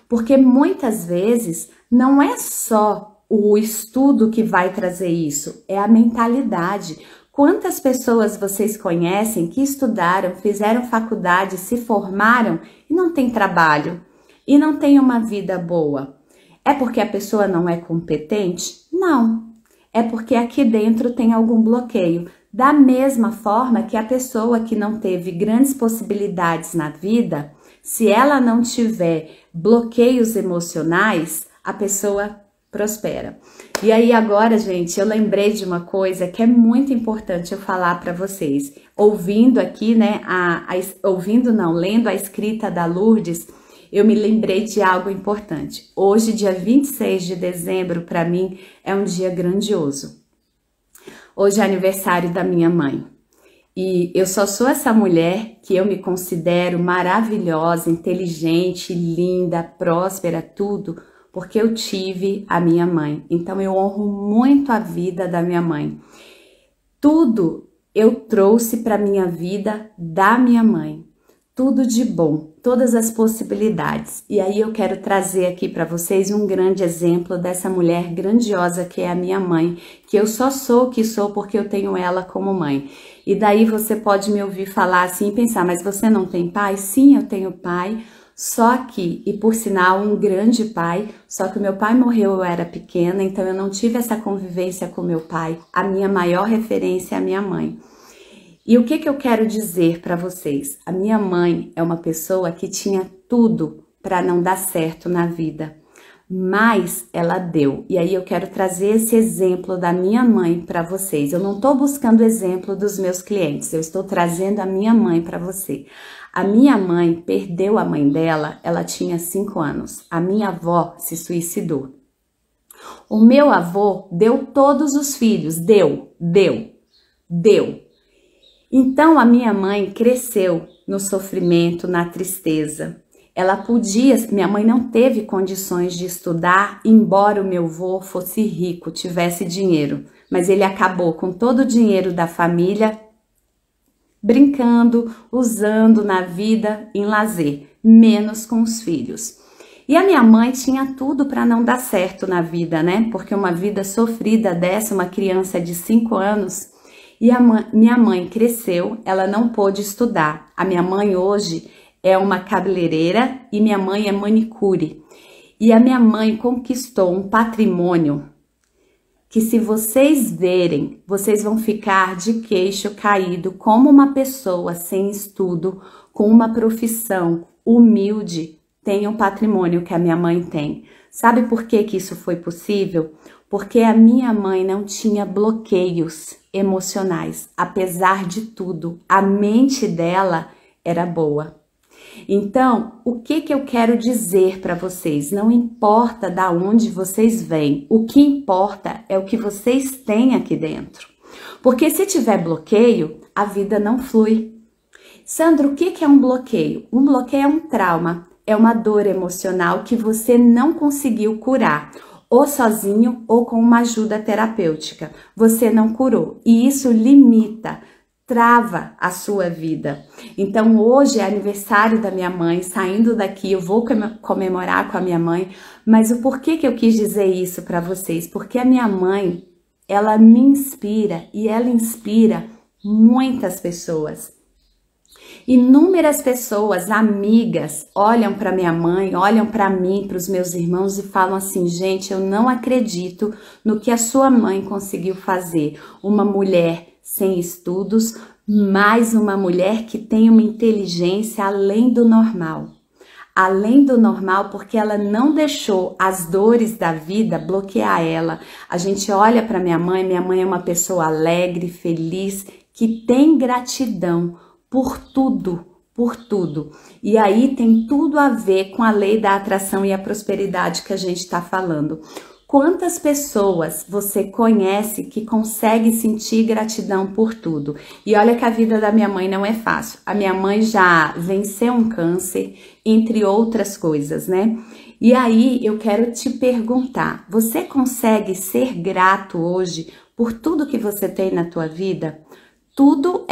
porque muitas vezes não é só o estudo que vai trazer isso, é a mentalidade. Quantas pessoas vocês conhecem que estudaram, fizeram faculdade, se formaram e não têm trabalho e não têm uma vida boa? É porque a pessoa não é competente? Não, é porque aqui dentro tem algum bloqueio. Da mesma forma que a pessoa que não teve grandes possibilidades na vida, se ela não tiver bloqueios emocionais, a pessoa prospera. E aí agora, gente, eu lembrei de uma coisa que é muito importante eu falar para vocês. Ouvindo aqui, né, lendo a escrita da Lourdes, eu me lembrei de algo importante. Hoje, dia 26 de dezembro, para mim, é um dia grandioso. Hoje é aniversário da minha mãe. E eu só sou essa mulher que eu me considero maravilhosa, inteligente, linda, próspera, tudo, porque eu tive a minha mãe. Então eu honro muito a vida da minha mãe. Tudo eu trouxe para minha vida da minha mãe. Tudo de bom, todas as possibilidades. E aí eu quero trazer aqui para vocês um grande exemplo dessa mulher grandiosa que é a minha mãe, que eu só sou o que sou porque eu tenho ela como mãe. E daí você pode me ouvir falar assim e pensar, mas você não tem pai? Sim, eu tenho pai, só que, e por sinal, um grande pai, só que o meu pai morreu, eu era pequena, então eu não tive essa convivência com meu pai. A minha maior referência é a minha mãe. E o que eu quero dizer para vocês? A minha mãe é uma pessoa que tinha tudo para não dar certo na vida, mas ela deu. E aí eu quero trazer esse exemplo da minha mãe para vocês. Eu não estou buscando exemplo dos meus clientes, eu estou trazendo a minha mãe para você. A minha mãe perdeu a mãe dela, ela tinha 5 anos. A minha avó se suicidou. O meu avô deu todos os filhos, deu. Então a minha mãe cresceu no sofrimento, na tristeza. Ela podia, minha mãe não teve condições de estudar, embora o meu avô fosse rico, tivesse dinheiro, mas ele acabou com todo o dinheiro da família brincando, usando na vida em lazer, menos com os filhos. E a minha mãe tinha tudo para não dar certo na vida, né? Porque uma vida sofrida dessa, uma criança de 5 anos, e minha mãe cresceu, ela não pôde estudar. A minha mãe hoje é uma cabeleireira e minha mãe é manicure. E a minha mãe conquistou um patrimônio que, se vocês verem, vocês vão ficar de queixo caído como uma pessoa sem estudo, com uma profissão humilde, tem um patrimônio que a minha mãe tem. Sabe por que isso foi possível? Porque a minha mãe não tinha bloqueios emocionais. Apesar de tudo, a mente dela era boa. Então, o que eu quero dizer para vocês? Não importa da onde vocês vêm, o que importa é o que vocês têm aqui dentro. Porque se tiver bloqueio, a vida não flui. Sandra, o que é um bloqueio? Um bloqueio é um trauma, é uma dor emocional que você não conseguiu curar, ou sozinho ou com uma ajuda terapêutica. Você não curou e isso limita, trava a sua vida. Então hoje é aniversário da minha mãe, saindo daqui eu vou comemorar com a minha mãe, mas o porquê que eu quis dizer isso para vocês? Porque a minha mãe, ela me inspira e ela inspira muitas pessoas. Inúmeras pessoas, amigas, olham para minha mãe, olham para mim, para os meus irmãos e falam assim, gente, eu não acredito no que a sua mãe conseguiu fazer. Uma mulher sem estudos, mas uma mulher que tem uma inteligência além do normal. Além do normal, porque ela não deixou as dores da vida bloquear ela. A gente olha para minha mãe é uma pessoa alegre, feliz, que tem gratidão por tudo, por tudo. E aí tem tudo a ver com a lei da atração e a prosperidade que a gente está falando. Quantas pessoas você conhece que consegue sentir gratidão por tudo? E olha que a vida da minha mãe não é fácil. A minha mãe já venceu um câncer, entre outras coisas, né? E aí eu quero te perguntar, você consegue ser grato hoje por tudo que você tem na tua vida? Tudo.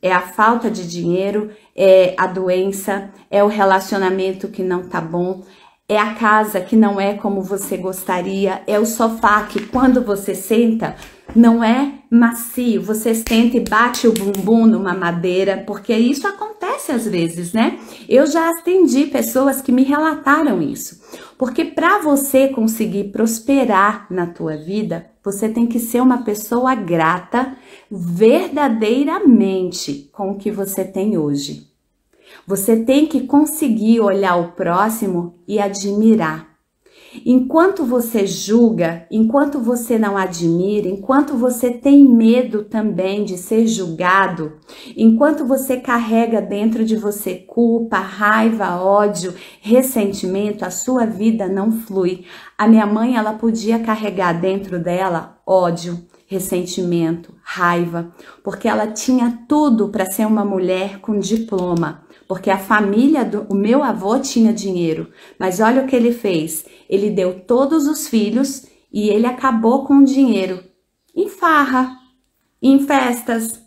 É a falta de dinheiro, é a doença, é o relacionamento que não tá bom, é a casa que não é como você gostaria, é o sofá que quando você senta não é macio, você senta e bate o bumbum numa madeira, porque isso acontece às vezes, né? Eu já atendi pessoas que me relataram isso, porque para você conseguir prosperar na tua vida, você tem que ser uma pessoa grata verdadeiramente com o que você tem hoje. Você tem que conseguir olhar o próximo e admirar. Enquanto você julga, enquanto você não admira, enquanto você tem medo também de ser julgado, enquanto você carrega dentro de você culpa, raiva, ódio, ressentimento, a sua vida não flui. A minha mãe, ela podia carregar dentro dela ódio, ressentimento, raiva, porque ela tinha tudo para ser uma mulher com diploma. Porque a família do meu avô tinha dinheiro, mas olha o que ele fez. Ele deu todos os filhos e ele acabou com o dinheiro em farra, em festas.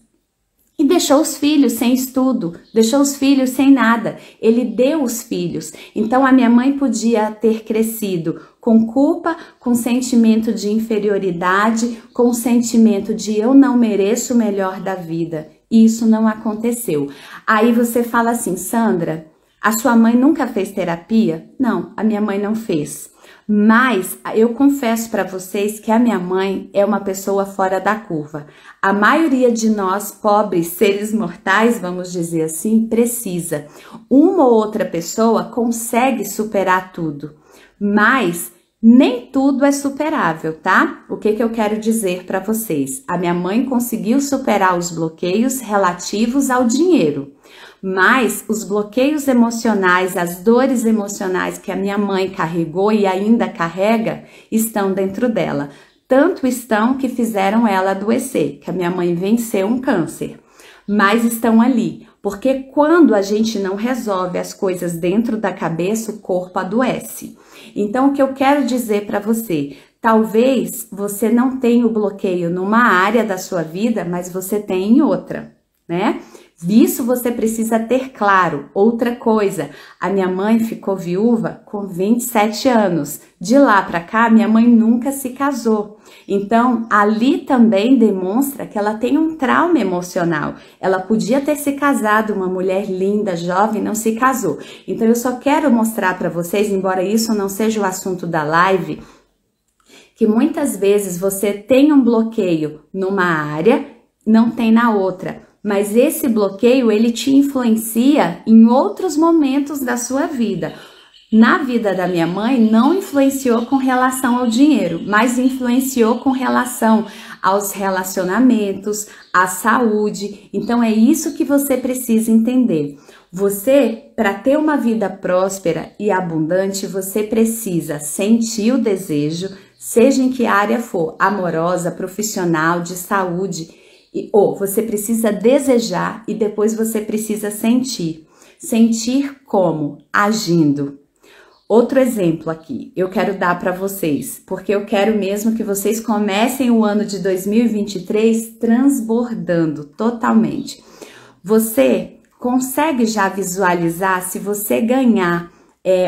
E deixou os filhos sem estudo, deixou os filhos sem nada. Ele deu os filhos. Então a minha mãe podia ter crescido com culpa, com sentimento de inferioridade, com sentimento de eu não mereço o melhor da vida. E isso não aconteceu. Aí você fala assim, Sandra, a sua mãe nunca fez terapia? Não, a minha mãe não fez. Mas eu confesso para vocês que a minha mãe é uma pessoa fora da curva. A maioria de nós, pobres seres mortais, vamos dizer assim, precisa. Uma ou outra pessoa consegue superar tudo, mas nem tudo é superável, tá? O que eu quero dizer para vocês? A minha mãe conseguiu superar os bloqueios relativos ao dinheiro. Mas os bloqueios emocionais, as dores emocionais que a minha mãe carregou e ainda carrega, estão dentro dela. Tanto estão que fizeram ela adoecer, que a minha mãe venceu um câncer. Mas estão ali, porque quando a gente não resolve as coisas dentro da cabeça, o corpo adoece. Então, o que eu quero dizer para você, talvez você não tenha o bloqueio numa área da sua vida, mas você tem em outra, né? Isso você precisa ter claro. Outra coisa, a minha mãe ficou viúva com 27 anos. De lá para cá, minha mãe nunca se casou. Então, ali também demonstra que ela tem um trauma emocional. Ela podia ter se casado, uma mulher linda, jovem, não se casou. Então, eu só quero mostrar para vocês, embora isso não seja o assunto da live, que muitas vezes você tem um bloqueio numa área, não tem na outra. Mas esse bloqueio, ele te influencia em outros momentos da sua vida. Na vida da minha mãe, não influenciou com relação ao dinheiro, mas influenciou com relação aos relacionamentos, à saúde. Então, é isso que você precisa entender. Você, para ter uma vida próspera e abundante, você precisa sentir o desejo, seja em que área for, amorosa, profissional, de saúde, ou você precisa desejar e depois você precisa sentir. Sentir como? Agindo. Outro exemplo aqui, eu quero dar para vocês, porque eu quero mesmo que vocês comecem o ano de 2023 transbordando totalmente. Você consegue já visualizar se você ganhar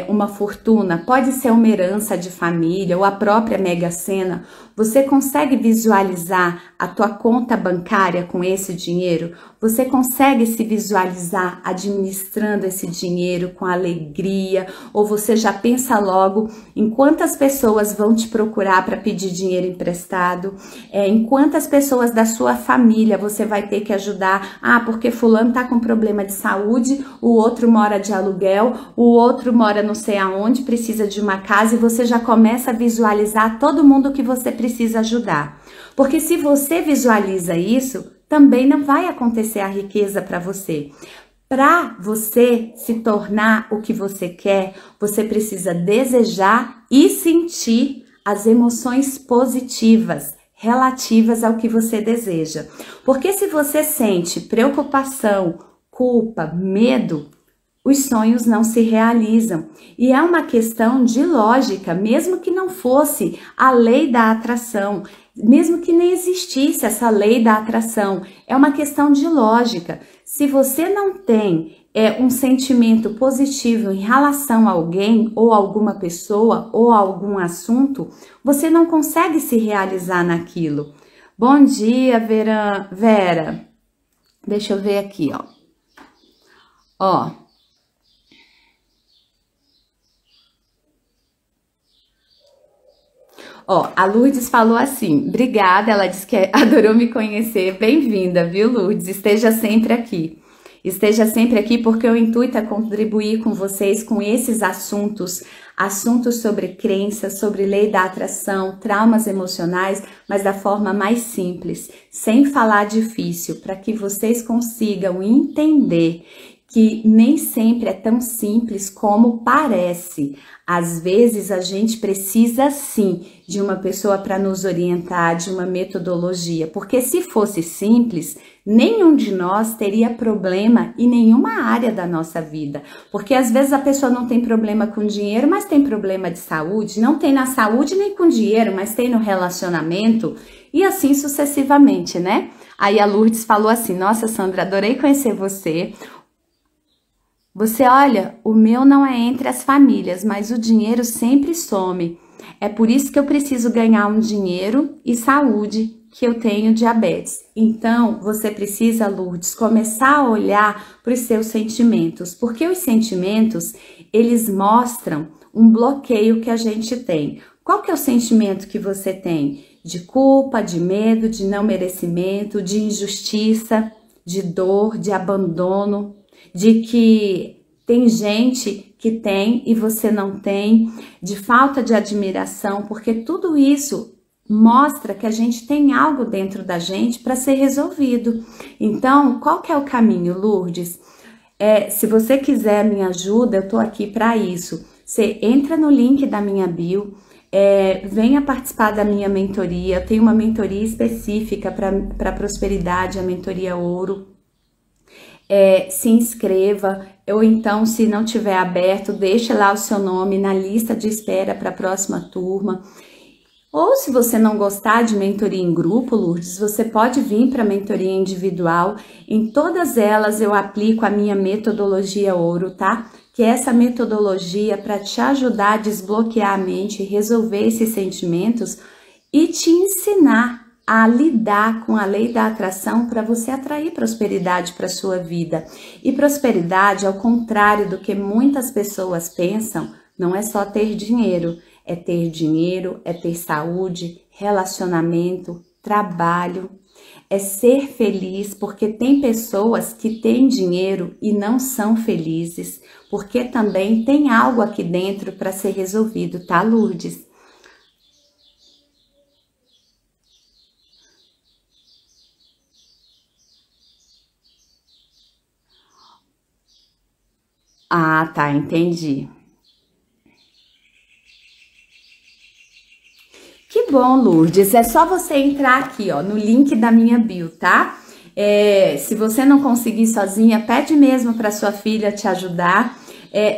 uma fortuna, pode ser uma herança de família ou a própria Mega Sena, você consegue visualizar a tua conta bancária com esse dinheiro? Você consegue se visualizar administrando esse dinheiro com alegria? Ou você já pensa logo em quantas pessoas vão te procurar para pedir dinheiro emprestado? Em quantas pessoas da sua família você vai ter que ajudar? Ah, porque fulano tá com problema de saúde, o outro mora de aluguel, o outro mora não sei aonde, precisa de uma casa, e você já começa a visualizar todo mundo que você precisa ajudar. Porque se você visualiza isso, também não vai acontecer a riqueza para você. Para você se tornar o que você quer, você precisa desejar e sentir as emoções positivas relativas ao que você deseja. Porque se você sente preocupação, culpa, medo, os sonhos não se realizam. E é uma questão de lógica, mesmo que não fosse a lei da atração, mesmo que nem existisse essa lei da atração, é uma questão de lógica. Se você não tem um sentimento positivo em relação a alguém, ou alguma pessoa, ou algum assunto, você não consegue se realizar naquilo. Bom dia, Vera. Deixa eu ver aqui, ó. A Lourdes falou assim, obrigada, ela disse que adorou me conhecer, bem-vinda, viu, Lourdes? Esteja sempre aqui. Esteja sempre aqui porque o intuito é contribuir com vocês com esses assuntos sobre crenças, sobre lei da atração, traumas emocionais, mas da forma mais simples, sem falar difícil, para que vocês consigam entender que nem sempre é tão simples como parece. Às vezes a gente precisa sim de uma pessoa para nos orientar, de uma metodologia, porque se fosse simples, nenhum de nós teria problema em nenhuma área da nossa vida. Porque às vezes a pessoa não tem problema com dinheiro, mas tem problema de saúde, não tem na saúde nem com dinheiro, mas tem no relacionamento e assim sucessivamente, né? Aí a Lourdes falou assim: nossa, Sandra, adorei conhecer você. Você olha, o meu não é entre as famílias, mas o dinheiro sempre some. É por isso que eu preciso ganhar um dinheiro e saúde, que eu tenho diabetes. Então, você precisa, Lourdes, começar a olhar para os seus sentimentos, porque os sentimentos, eles mostram um bloqueio que a gente tem. Qual que é o sentimento que você tem? De culpa, de medo, de não merecimento, de injustiça, de dor, de abandono, de que tem gente que tem e você não tem, de falta de admiração, porque tudo isso mostra que a gente tem algo dentro da gente para ser resolvido. Então, qual que é o caminho, Lourdes? Se você quiser minha ajuda, eu tô aqui para isso. Você entra no link da minha bio, venha participar da minha mentoria. Eu tenho uma mentoria específica para prosperidade, a mentoria Ouro. Se inscreva, ou então, se não tiver aberto, deixe lá o seu nome na lista de espera para a próxima turma. Ou se você não gostar de mentoria em grupo, Lourdes, você pode vir para a mentoria individual. Em todas elas eu aplico a minha metodologia Ouro, tá? Que é essa metodologia para te ajudar a desbloquear a mente, resolver esses sentimentos e te ensinar a lidar com a lei da atração para você atrair prosperidade para sua vida. E prosperidade, ao contrário do que muitas pessoas pensam, não é só ter dinheiro, é ter saúde, relacionamento, trabalho, é ser feliz, porque tem pessoas que têm dinheiro e não são felizes, porque também tem algo aqui dentro para ser resolvido, tá, Lourdes? Ah, tá, entendi. Que bom, Lourdes. É só você entrar aqui, ó, no link da minha bio, tá? Se você não conseguir sozinha, pede mesmo para sua filha te ajudar.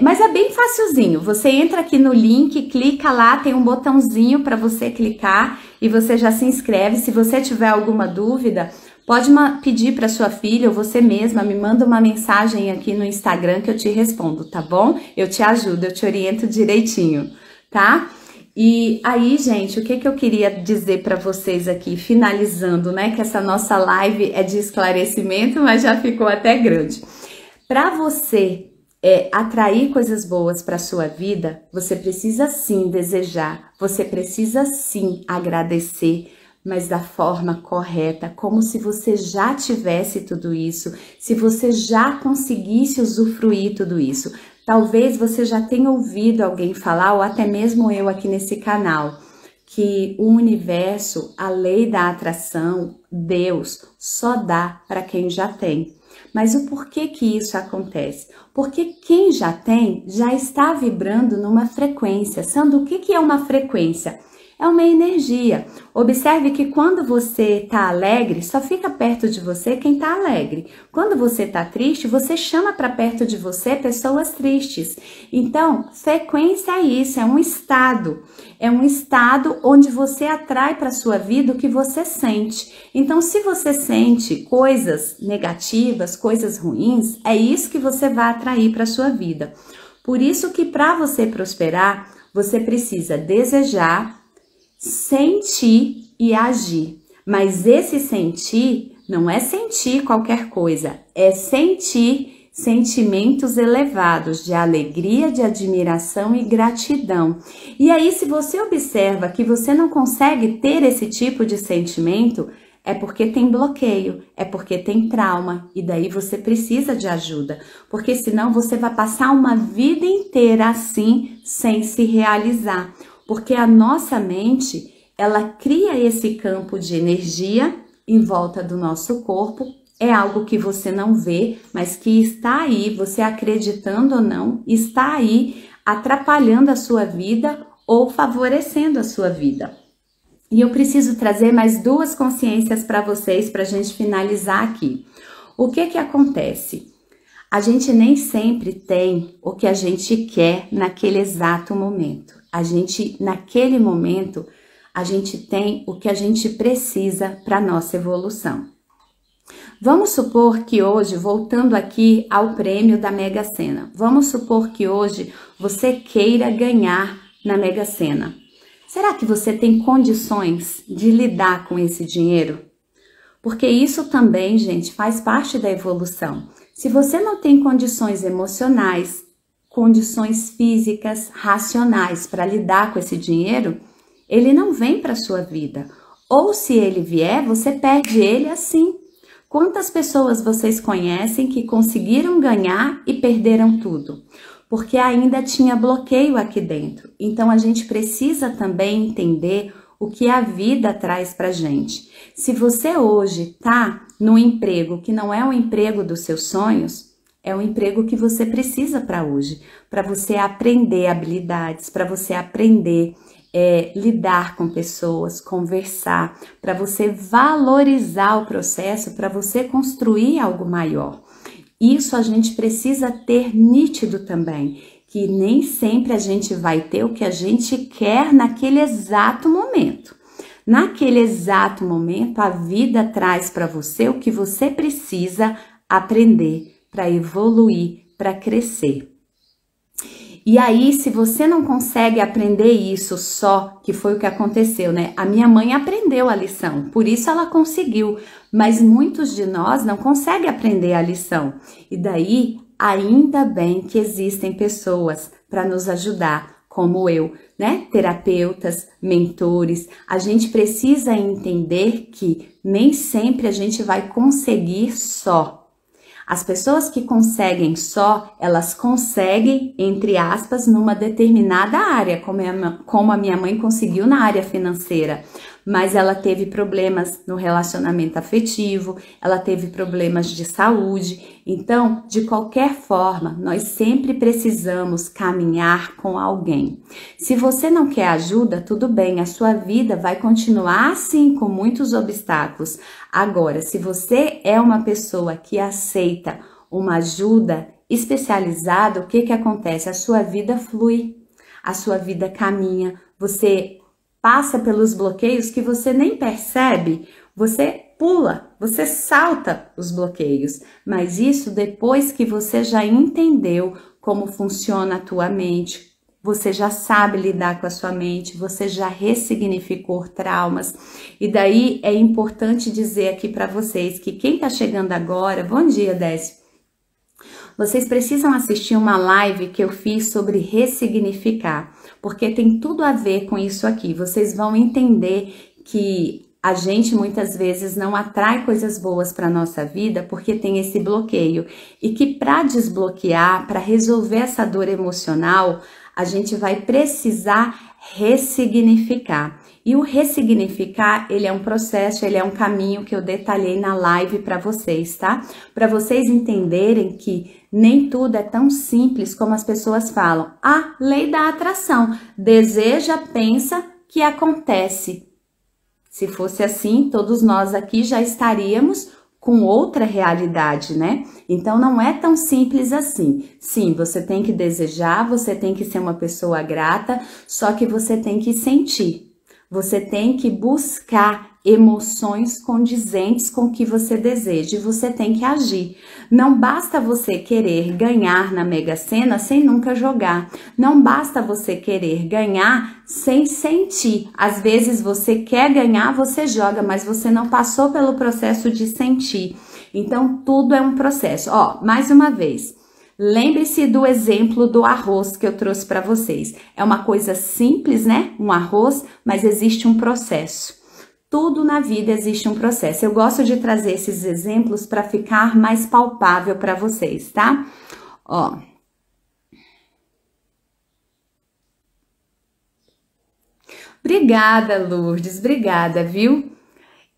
Mas é bem facilzinho. Você entra aqui no link, clica lá, tem um botãozinho para você clicar e você já se inscreve. Se você tiver alguma dúvida, pode pedir para sua filha ou você mesma, me manda uma mensagem aqui no Instagram que eu te respondo, tá bom? Eu te ajudo, eu te oriento direitinho, tá? E aí, gente, o que eu queria dizer para vocês aqui, finalizando, né? Que essa nossa live é de esclarecimento, mas já ficou até grande. Para você atrair coisas boas para sua vida, você precisa sim desejar, você precisa sim agradecer, mas da forma correta, como se você já tivesse tudo isso, se você já conseguisse usufruir tudo isso. Talvez você já tenha ouvido alguém falar, ou até mesmo eu aqui nesse canal, que o universo, a lei da atração, Deus, só dá para quem já tem. Mas o porquê que isso acontece? Porque quem já tem, já está vibrando numa frequência. Sandra, o que é uma frequência? É uma energia. Observe que quando você está alegre, só fica perto de você quem está alegre. Quando você está triste, você chama para perto de você pessoas tristes. Então, frequência é isso, é um estado. É um estado onde você atrai para a sua vida o que você sente. Então, se você sente coisas negativas, coisas ruins, é isso que você vai atrair para a sua vida. Por isso que para você prosperar, você precisa desejar, sentir e agir. Mas esse sentir não é sentir qualquer coisa, é sentir sentimentos elevados de alegria, de admiração e gratidão. E aí, se você observa que você não consegue ter esse tipo de sentimento, é porque tem bloqueio, é porque tem trauma, e daí você precisa de ajuda, porque senão você vai passar uma vida inteira assim, sem se realizar, porque a nossa mente, ela cria esse campo de energia em volta do nosso corpo, é algo que você não vê, mas que está aí, você acreditando ou não, está aí atrapalhando a sua vida ou favorecendo a sua vida. E eu preciso trazer mais duas consciências para vocês para a gente finalizar aqui. O que acontece? A gente nem sempre tem o que a gente quer naquele exato momento. Naquele momento, a gente tem o que a gente precisa para a nossa evolução. Vamos supor que hoje, voltando aqui ao prêmio da Mega Sena, vamos supor que hoje você queira ganhar na Mega Sena. Será que você tem condições de lidar com esse dinheiro? Porque isso também, gente, faz parte da evolução. Se você não tem condições emocionais, condições físicas, racionais para lidar com esse dinheiro, ele não vem para a sua vida. Ou se ele vier, você perde ele assim. Quantas pessoas vocês conhecem que conseguiram ganhar e perderam tudo? Porque ainda tinha bloqueio aqui dentro. Então a gente precisa também entender o que a vida traz pra gente. Se você hoje tá num emprego que não é o emprego dos seus sonhos, é o emprego que você precisa para hoje, para você aprender habilidades, para você aprender lidar com pessoas, conversar, para você valorizar o processo, para você construir algo maior. Isso a gente precisa ter nítido também, que nem sempre a gente vai ter o que a gente quer naquele exato momento. Naquele exato momento, a vida traz para você o que você precisa aprender para evoluir, para crescer. E aí, se você não consegue aprender isso só, que foi o que aconteceu, né? A minha mãe aprendeu a lição, por isso ela conseguiu, mas muitos de nós não conseguem aprender a lição. E daí, ainda bem que existem pessoas para nos ajudar, como eu, né? Terapeutas, mentores. A gente precisa entender que nem sempre a gente vai conseguir só. As pessoas que conseguem só, elas conseguem, entre aspas, numa determinada área, como a minha mãe conseguiu na área financeira, mas ela teve problemas no relacionamento afetivo, ela teve problemas de saúde. Então, de qualquer forma, nós sempre precisamos caminhar com alguém. Se você não quer ajuda, tudo bem, a sua vida vai continuar assim, com muitos obstáculos. Agora, se você é uma pessoa que aceita uma ajuda especializada, o que acontece? A sua vida flui, a sua vida caminha, você passa pelos bloqueios que você nem percebe, você pula, você salta os bloqueios, mas isso depois que você já entendeu como funciona a tua mente, você já sabe lidar com a sua mente, você já ressignificou traumas. E daí é importante dizer aqui para vocês que quem tá chegando agora, bom dia, Décio, vocês precisam assistir uma live que eu fiz sobre ressignificar, porque tem tudo a ver com isso aqui. Vocês vão entender que a gente muitas vezes não atrai coisas boas para nossa vida porque tem esse bloqueio e que para desbloquear, para resolver essa dor emocional, a gente vai precisar ressignificar. E o ressignificar, ele é um processo, ele é um caminho que eu detalhei na live para vocês, tá? Para vocês entenderem que nem tudo é tão simples como as pessoas falam. Ah, lei da atração. Deseja, pensa que acontece. Se fosse assim, todos nós aqui já estaríamos com outra realidade, né? Então não é tão simples assim. Sim, você tem que desejar, você tem que ser uma pessoa grata, só que você tem que sentir. Você tem que buscar emoções condizentes com o que você deseja e você tem que agir. Não basta você querer ganhar na Mega Sena sem nunca jogar. Não basta você querer ganhar sem sentir. Às vezes você quer ganhar, você joga, mas você não passou pelo processo de sentir. Então tudo é um processo. Ó, mais uma vez. Lembre-se do exemplo do arroz que eu trouxe para vocês. É uma coisa simples, né? Um arroz, mas existe um processo. tudo na vida existe um processo. Eu gosto de trazer esses exemplos para ficar mais palpável para vocês, tá? Ó. Obrigada, Lourdes, obrigada, viu?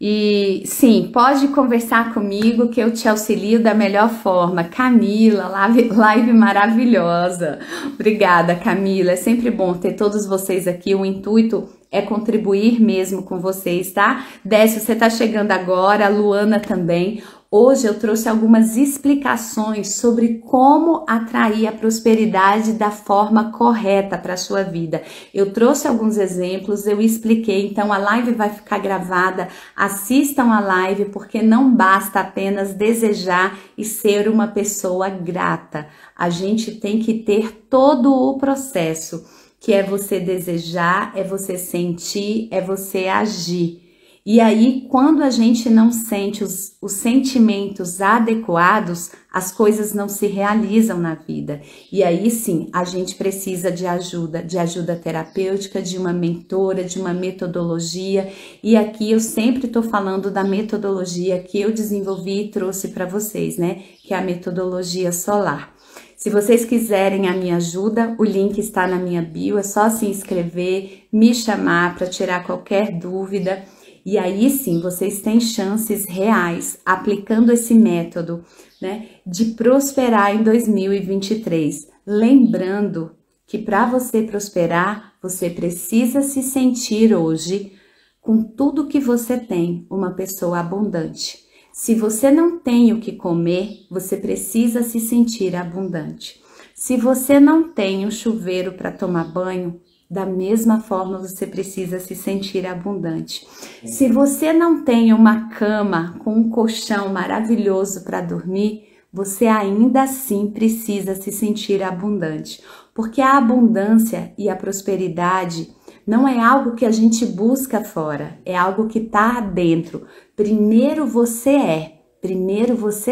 E sim, pode conversar comigo que eu te auxilio da melhor forma. Camila, live maravilhosa. Obrigada, Camila. É sempre bom ter todos vocês aqui. O intuito é contribuir mesmo com vocês, tá? Décio, você tá chegando agora, a Luana também. Hoje eu trouxe algumas explicações sobre como atrair a prosperidade da forma correta para a sua vida. Eu trouxe alguns exemplos, eu expliquei, então a live vai ficar gravada. Assistam a live, porque não basta apenas desejar e ser uma pessoa grata. A gente tem que ter todo o processo, que é você desejar, é você sentir, é você agir. E aí, quando a gente não sente os sentimentos adequados, as coisas não se realizam na vida. E aí sim, a gente precisa de ajuda terapêutica, de uma mentora, de uma metodologia. E aqui eu sempre estou falando da metodologia que eu desenvolvi e trouxe para vocês, né? Que é a metodologia solar. Se vocês quiserem a minha ajuda, o link está na minha bio, é só se inscrever, me chamar para tirar qualquer dúvida. E aí sim, vocês têm chances reais, aplicando esse método, né, de prosperar em 2023. Lembrando que para você prosperar, você precisa se sentir hoje, com tudo que você tem, uma pessoa abundante. Se você não tem o que comer, você precisa se sentir abundante. Se você não tem um chuveiro para tomar banho, da mesma forma você precisa se sentir abundante. Se você não tem uma cama com um colchão maravilhoso para dormir, você ainda assim precisa se sentir abundante. Porque a abundância e a prosperidade não é algo que a gente busca fora, é algo que está dentro. Primeiro você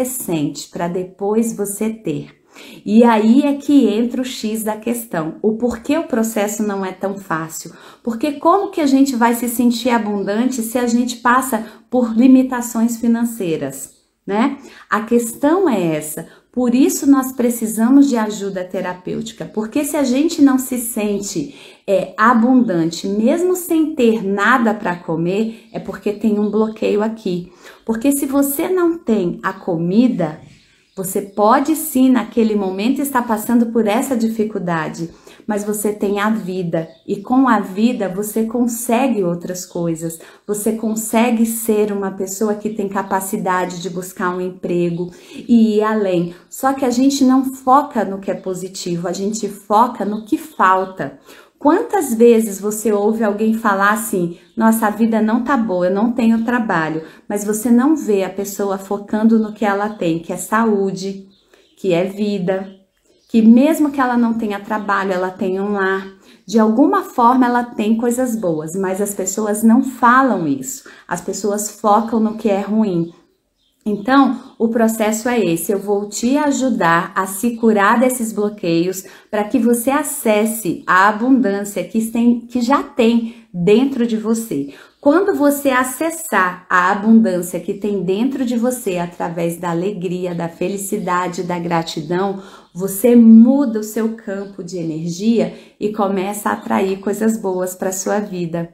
sente, para depois você ter. E aí é que entra o X da questão, o porquê o processo não é tão fácil, porque como que a gente vai se sentir abundante se a gente passa por limitações financeiras, né? A questão é essa, por isso nós precisamos de ajuda terapêutica, porque se a gente não se sente abundante, mesmo sem ter nada para comer, é porque tem um bloqueio aqui, porque se você não tem a comida, você pode sim, naquele momento, estar passando por essa dificuldade, mas você tem a vida e com a vida você consegue outras coisas. Você consegue ser uma pessoa que tem capacidade de buscar um emprego e ir além. Só que a gente não foca no que é positivo, a gente foca no que falta. Quantas vezes você ouve alguém falar assim, nossa, a vida não tá boa, eu não tenho trabalho, mas você não vê a pessoa focando no que ela tem, que é saúde, que é vida, que mesmo que ela não tenha trabalho, ela tem um lar, de alguma forma ela tem coisas boas, mas as pessoas não falam isso, as pessoas focam no que é ruim. Então, o processo é esse, eu vou te ajudar a se curar desses bloqueios para que você acesse a abundância que já tem dentro de você. Quando você acessar a abundância que tem dentro de você através da alegria, da felicidade, da gratidão, você muda o seu campo de energia e começa a atrair coisas boas para a sua vida.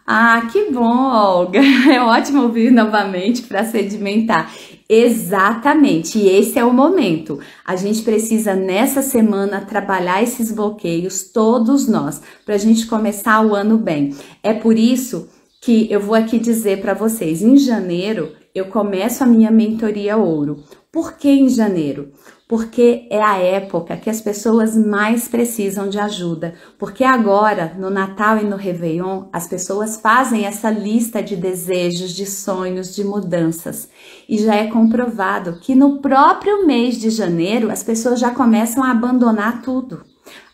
Ah, que bom, Olga! É ótimo ouvir novamente para sedimentar. Exatamente, e esse é o momento. A gente precisa nessa semana trabalhar esses bloqueios, todos nós, para a gente começar o ano bem. É por isso que eu vou aqui dizer para vocês, em janeiro eu começo a minha mentoria ouro. Por que em janeiro? Porque é a época que as pessoas mais precisam de ajuda. Porque agora, no Natal e no Réveillon, as pessoas fazem essa lista de desejos, de sonhos, de mudanças. E já é comprovado que no próprio mês de janeiro, as pessoas já começam a abandonar tudo.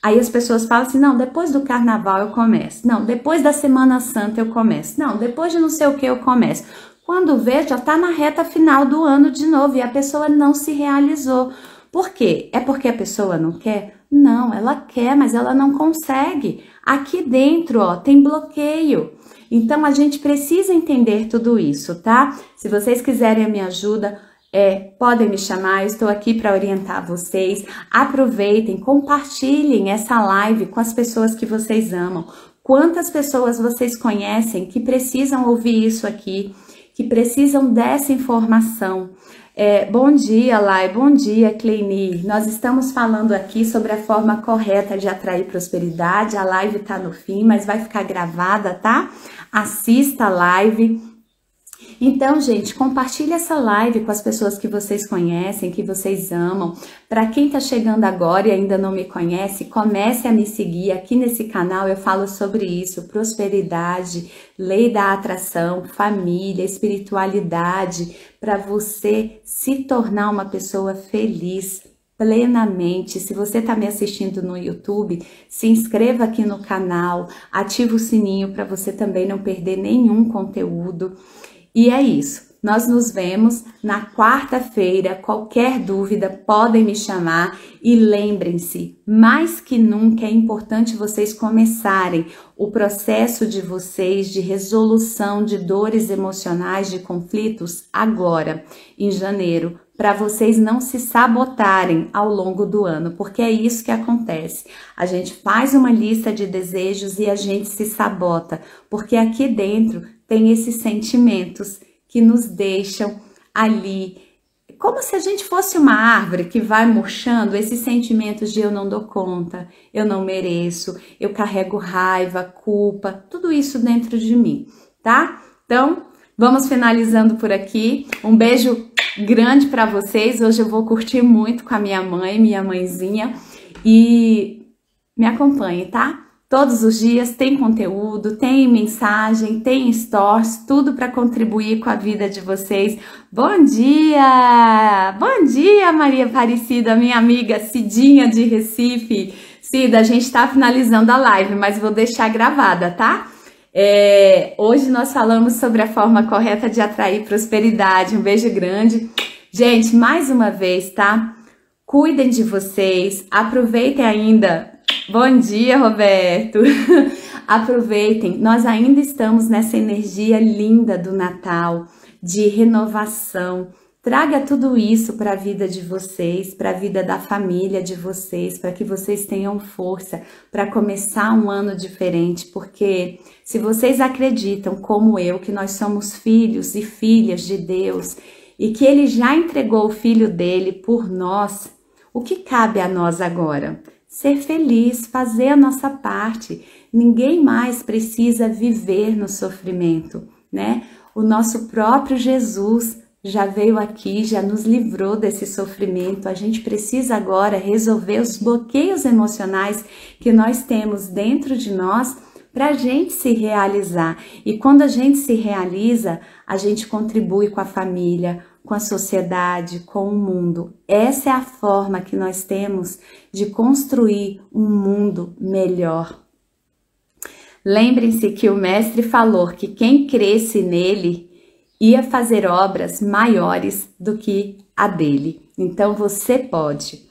Aí as pessoas falam assim, não, depois do carnaval eu começo. Não, depois da Semana Santa eu começo. Não, depois de não sei o que eu começo. Quando vê, já está na reta final do ano de novo e a pessoa não se realizou. Por quê? É porque a pessoa não quer? Não, ela quer, mas ela não consegue. Aqui dentro, ó, tem bloqueio. Então a gente precisa entender tudo isso, tá? Se vocês quiserem a minha ajuda, podem me chamar, eu estou aqui para orientar vocês. Aproveitem, compartilhem essa live com as pessoas que vocês amam. Quantas pessoas vocês conhecem que precisam ouvir isso aqui, que precisam dessa informação? Bom dia, Lai, bom dia, Cleini. Nós estamos falando aqui sobre a forma correta de atrair prosperidade. A live tá no fim, mas vai ficar gravada, tá? Assista a live. Então, gente, compartilhe essa live com as pessoas que vocês conhecem, que vocês amam. Para quem tá chegando agora e ainda não me conhece, comece a me seguir. Aqui nesse canal eu falo sobre isso, prosperidade, lei da atração, família, espiritualidade, para você se tornar uma pessoa feliz plenamente. Se você está me assistindo no YouTube, se inscreva aqui no canal, ativa o sininho para você também não perder nenhum conteúdo. E é isso, nós nos vemos na quarta-feira. Qualquer dúvida podem me chamar e lembrem-se, mais que nunca é importante vocês começarem o processo de vocês de resolução de dores emocionais, de conflitos agora, em janeiro, para vocês não se sabotarem ao longo do ano, porque é isso que acontece. A gente faz uma lista de desejos e a gente se sabota, porque aqui dentro tem esses sentimentos que nos deixam ali, como se a gente fosse uma árvore que vai murchando, esses sentimentos de eu não dou conta, eu não mereço, eu carrego raiva, culpa, tudo isso dentro de mim, tá? Então, vamos finalizando por aqui. Um beijo grande para vocês. Hoje eu vou curtir muito com a minha mãe, minha mãezinha, e me acompanhe, tá? Todos os dias tem conteúdo, tem mensagem, tem stories, tudo para contribuir com a vida de vocês. Bom dia! Bom dia, Maria Aparecida, minha amiga Cidinha de Recife. Cida, a gente está finalizando a live, mas vou deixar gravada, tá? Hoje nós falamos sobre a forma correta de atrair prosperidade. Um beijo grande. Gente, mais uma vez, tá? Cuidem de vocês, aproveitem ainda. Bom dia, Roberto. Aproveitem, nós ainda estamos nessa energia linda do Natal, de renovação. Traga tudo isso para a vida de vocês, para a vida da família de vocês, para que vocês tenham força para começar um ano diferente, porque se vocês acreditam, como eu, que nós somos filhos e filhas de Deus e que Ele já entregou o Filho dele por nós, o que cabe a nós agora? Ser feliz, fazer a nossa parte. Ninguém mais precisa viver no sofrimento, né? O nosso próprio Jesus já veio aqui, já nos livrou desse sofrimento. A gente precisa agora resolver os bloqueios emocionais que nós temos dentro de nós para a gente se realizar. E quando a gente se realiza, a gente contribui com a família, com a sociedade, com o mundo. Essa é a forma que nós temos de construir um mundo melhor. Lembrem-se que o mestre falou que quem cresce nele ia fazer obras maiores do que a dele. Então você pode,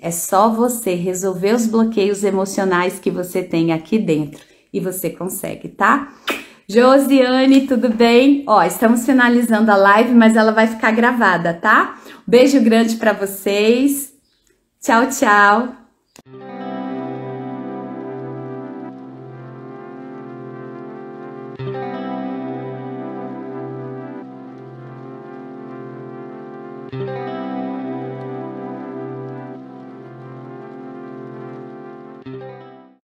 é só você resolver os bloqueios emocionais que você tem aqui dentro e você consegue, tá? Josiane, tudo bem? Ó, estamos finalizando a live, mas ela vai ficar gravada, tá? Beijo grande para vocês. Tchau, tchau.